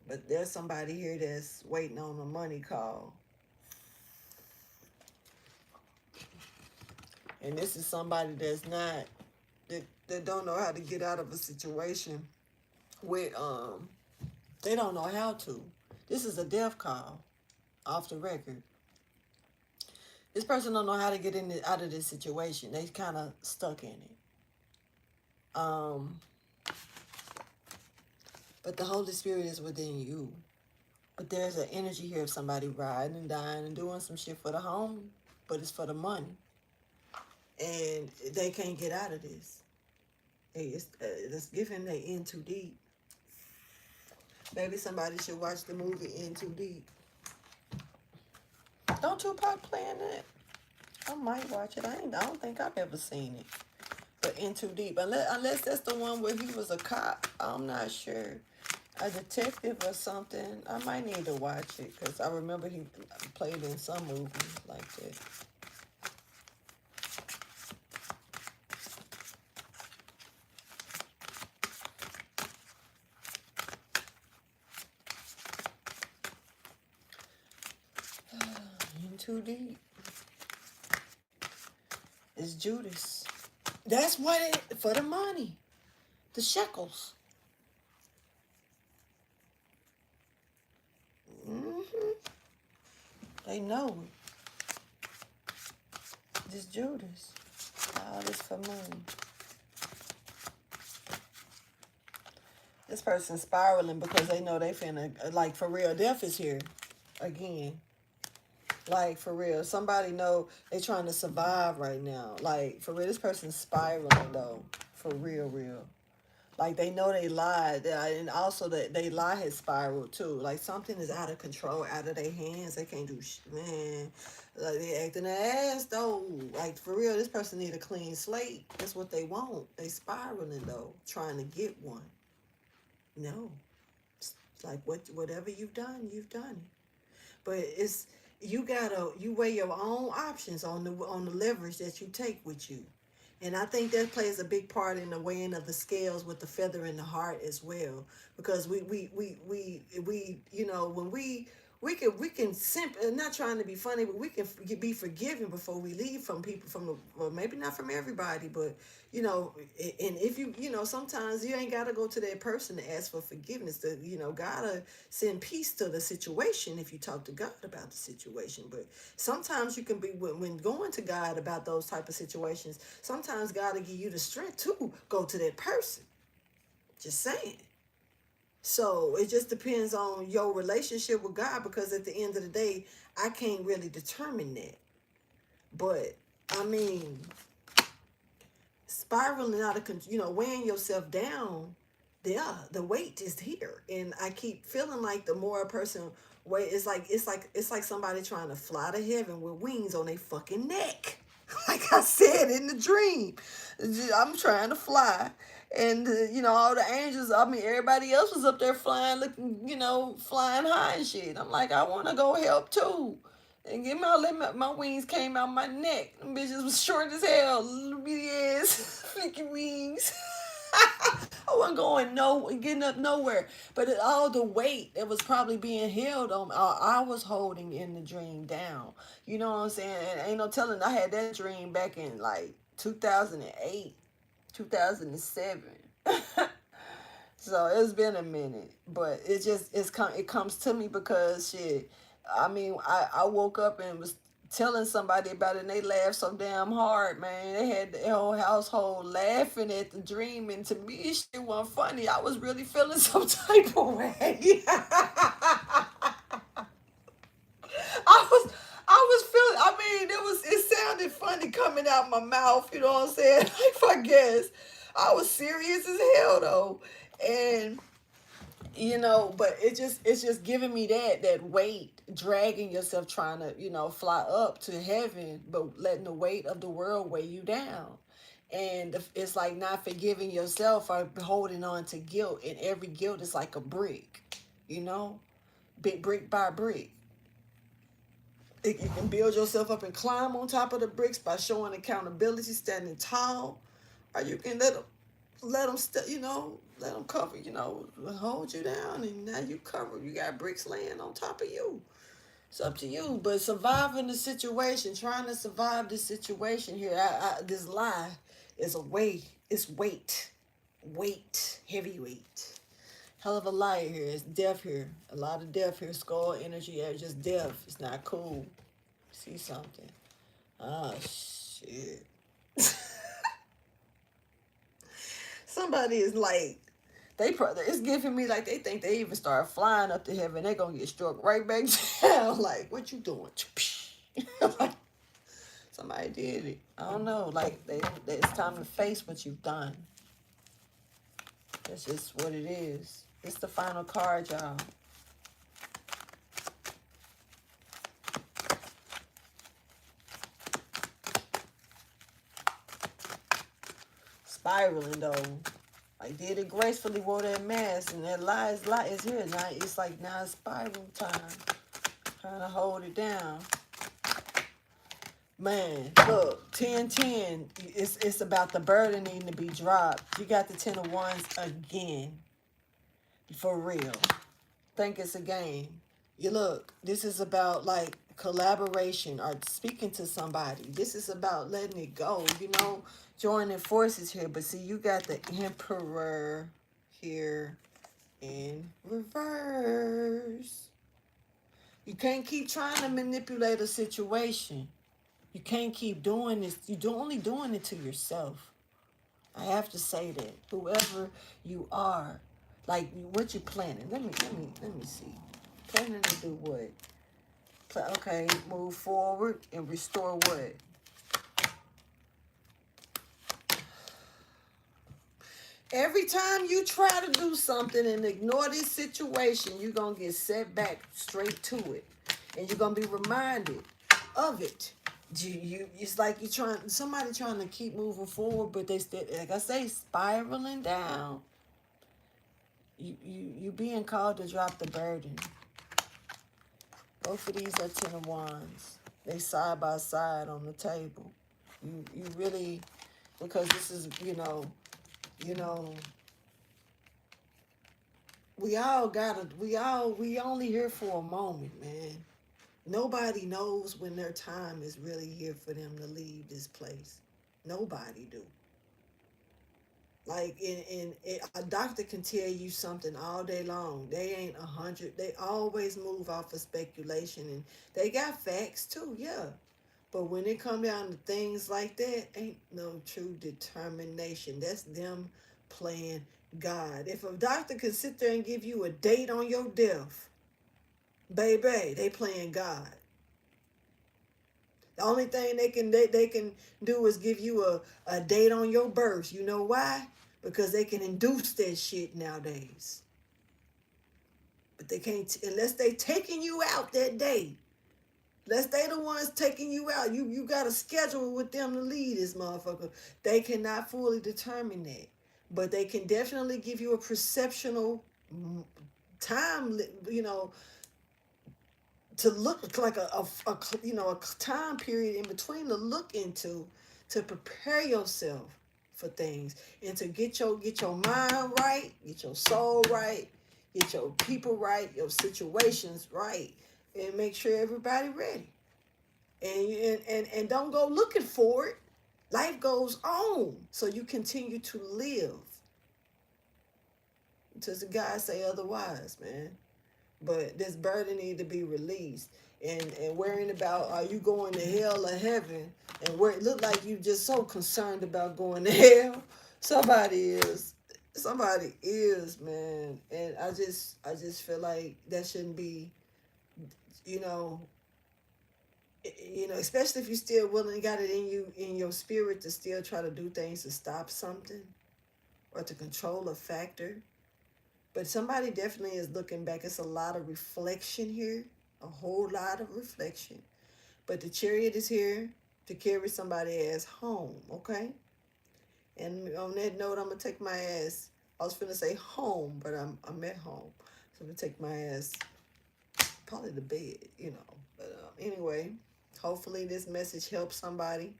But there's somebody here that's waiting on a money call. And this is somebody that's not, that don't know how to get out of a situation with, they don't know how to. This is a death call off the record. This person don't know how to get out of this situation. They kind of stuck in it. But the Holy Spirit is within you. But there's an energy here of somebody riding and dying and doing some shit for the home, but it's for the money. And they can't get out of this. It's giving they in too deep. Maybe somebody should watch the movie In Too Deep. Don't Tupac playing that? I might watch it. I don't think I've ever seen it. But In Too Deep. Unless that's the one where he was a cop. I'm not sure. A detective or something. I might need to watch it because I remember he played in some movie like that. In Too Deep. It's Judas. That's what it for the money. The shekels. They know it. This Judas. All this for money. This person's spiraling because they know they finna, like, for real, death is here again. Like, for real. Somebody know they trying to survive right now. Like, for real, this person's spiraling, though. For real, real. Like, they know they lied. And also, that they lie has spiraled, too. Like, something is out of control, out of their hands. They can't do shit, man. Like, they acting their ass, though. Like, for real, this person need a clean slate. That's what they want. They spiraling, though, trying to get one. No. It's like, whatever you've done it. But it's, you weigh your own options on the leverage that you take with you. And I think that plays a big part in the weighing of the scales with the feather in the heart as well. Because when we can not trying to be funny, but we can be forgiven before we leave from people, well, maybe not from everybody, but and if sometimes you ain't got to go to that person to ask for forgiveness. Gotta send peace to the situation if you talk to God about the situation. But sometimes you can be, when going to God about those type of situations, sometimes God will give you the strength to go to that person. Just saying. So it just depends on your relationship with God, because at the end of the day, I can't really determine that. But I mean, spiraling out of control, weighing yourself down, yeah, the weight is here. And I keep feeling like the more a person weight, it's like somebody trying to fly to heaven with wings on their fucking neck. Like I said in the dream, I'm trying to fly. And all the angels, I mean, everybody else was up there flying, looking, flying high and shit. I'm like, I want to go help too. And my wings came out my neck. Them bitches was short as hell. Little bitty ass flicky wings. I wasn't getting up nowhere. But all the weight that was probably being held on, I was holding in the dream down. You know what I'm saying? And ain't no telling, I had that dream back in like 2008, 2007. So it's been a minute, but it comes to me because shit. I mean, I woke up and was telling somebody about it, and they laughed so damn hard, man. They had the whole household laughing at the dream, and to me, shit wasn't funny. I was really feeling some type of way. I was feeling. I mean, it sounded funny coming out my mouth. You know what I'm saying? Like, I guess I was serious as hell though, and but it's just giving me that weight, dragging yourself, trying to fly up to heaven, but letting the weight of the world weigh you down. And it's like not forgiving yourself or holding on to guilt, and every guilt is like a brick, big brick by brick. You can build yourself up and climb on top of the bricks by showing accountability, standing tall, or you can let them let them cover, hold you down, and now you cover. You got bricks laying on top of you. It's up to you. But surviving the situation, trying to survive this situation here, this lie is a weight. It's weight, heavy weight. Hell of a lie here. It's death here. A lot of death here. Skull energy, just death. It's not cool. See something. Oh shit. Somebody is like, it's giving me like they think they even start flying up to heaven. They're gonna get struck right back down. Like, what you doing? Like, somebody did it. I don't know. Like, it's time to face what you've done. That's just what it is. It's the final card, y'all. Spiraling though. I did it gracefully, wore that mask, and that lie is here. Now it's like, now it's spiral time. Trying to hold it down. Man, look, 10-10. It's about the burden needing to be dropped. You got the 10 of Wands again. For real. Think it's a game. You look, this is about like collaboration or speaking to somebody. This is about letting it go, joining forces here. But see, you got the Emperor here in reverse. You can't keep trying to manipulate a situation. You can't keep doing this. You're only doing it to yourself. I have to say that. Whoever you are, like, what you planning? Let me see. Planning to do what? Okay, move forward and restore what? Every time you try to do something and ignore this situation, you're going to get set back straight to it. And you're going to be reminded of it. It's like somebody trying to keep moving forward, but they still, like I say, spiraling down. You being called to drop the burden. Both of these are 10 of Wands. They side by side on the table. You really, because this is, we only here for a moment, man. Nobody knows when their time is really here for them to leave this place. Nobody do. Like a doctor can tell you something all day long. They ain't 100. They always move off of speculation, and they got facts too, yeah. But when it come down to things like that, ain't no true determination. That's them playing God. If a doctor can sit there and give you a date on your death, baby, they playing God. The only thing they can do is give you a date on your birth. You know why? Because they can induce that shit nowadays. But they can't, unless they taking you out that day. Unless they the ones taking you out. You got a schedule with them to lead this motherfucker. They cannot fully determine that. But they can definitely give you a perceptional time, to look like a time period in between to look into, to prepare yourself for things, and to get your mind right, get your soul right, get your people right, your situations right, and make sure everybody ready. And don't go looking for it. Life goes on, so you continue to live until the guys say otherwise, man. But this burden need to be released. And worrying about, are you going to hell or heaven? And where it look like you just so concerned about going to hell. Somebody is, man. And I just feel like that shouldn't be, you know, especially if you still willing, got it in you, in your spirit, to still try to do things to stop something or to control a factor. But somebody definitely is looking back. It's a lot of reflection here, a whole lot of reflection. But the Chariot is here to carry somebody ass home, okay? And on that note, I'm gonna take my ass. I was finna say home, but I'm at home, so I'm gonna take my ass probably to bed. But anyway, hopefully this message helps somebody.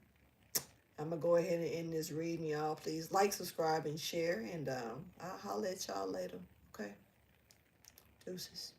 I'm gonna go ahead and end this reading, y'all. Please like, subscribe, and share, and I'll holler at y'all later. Okay, deuces.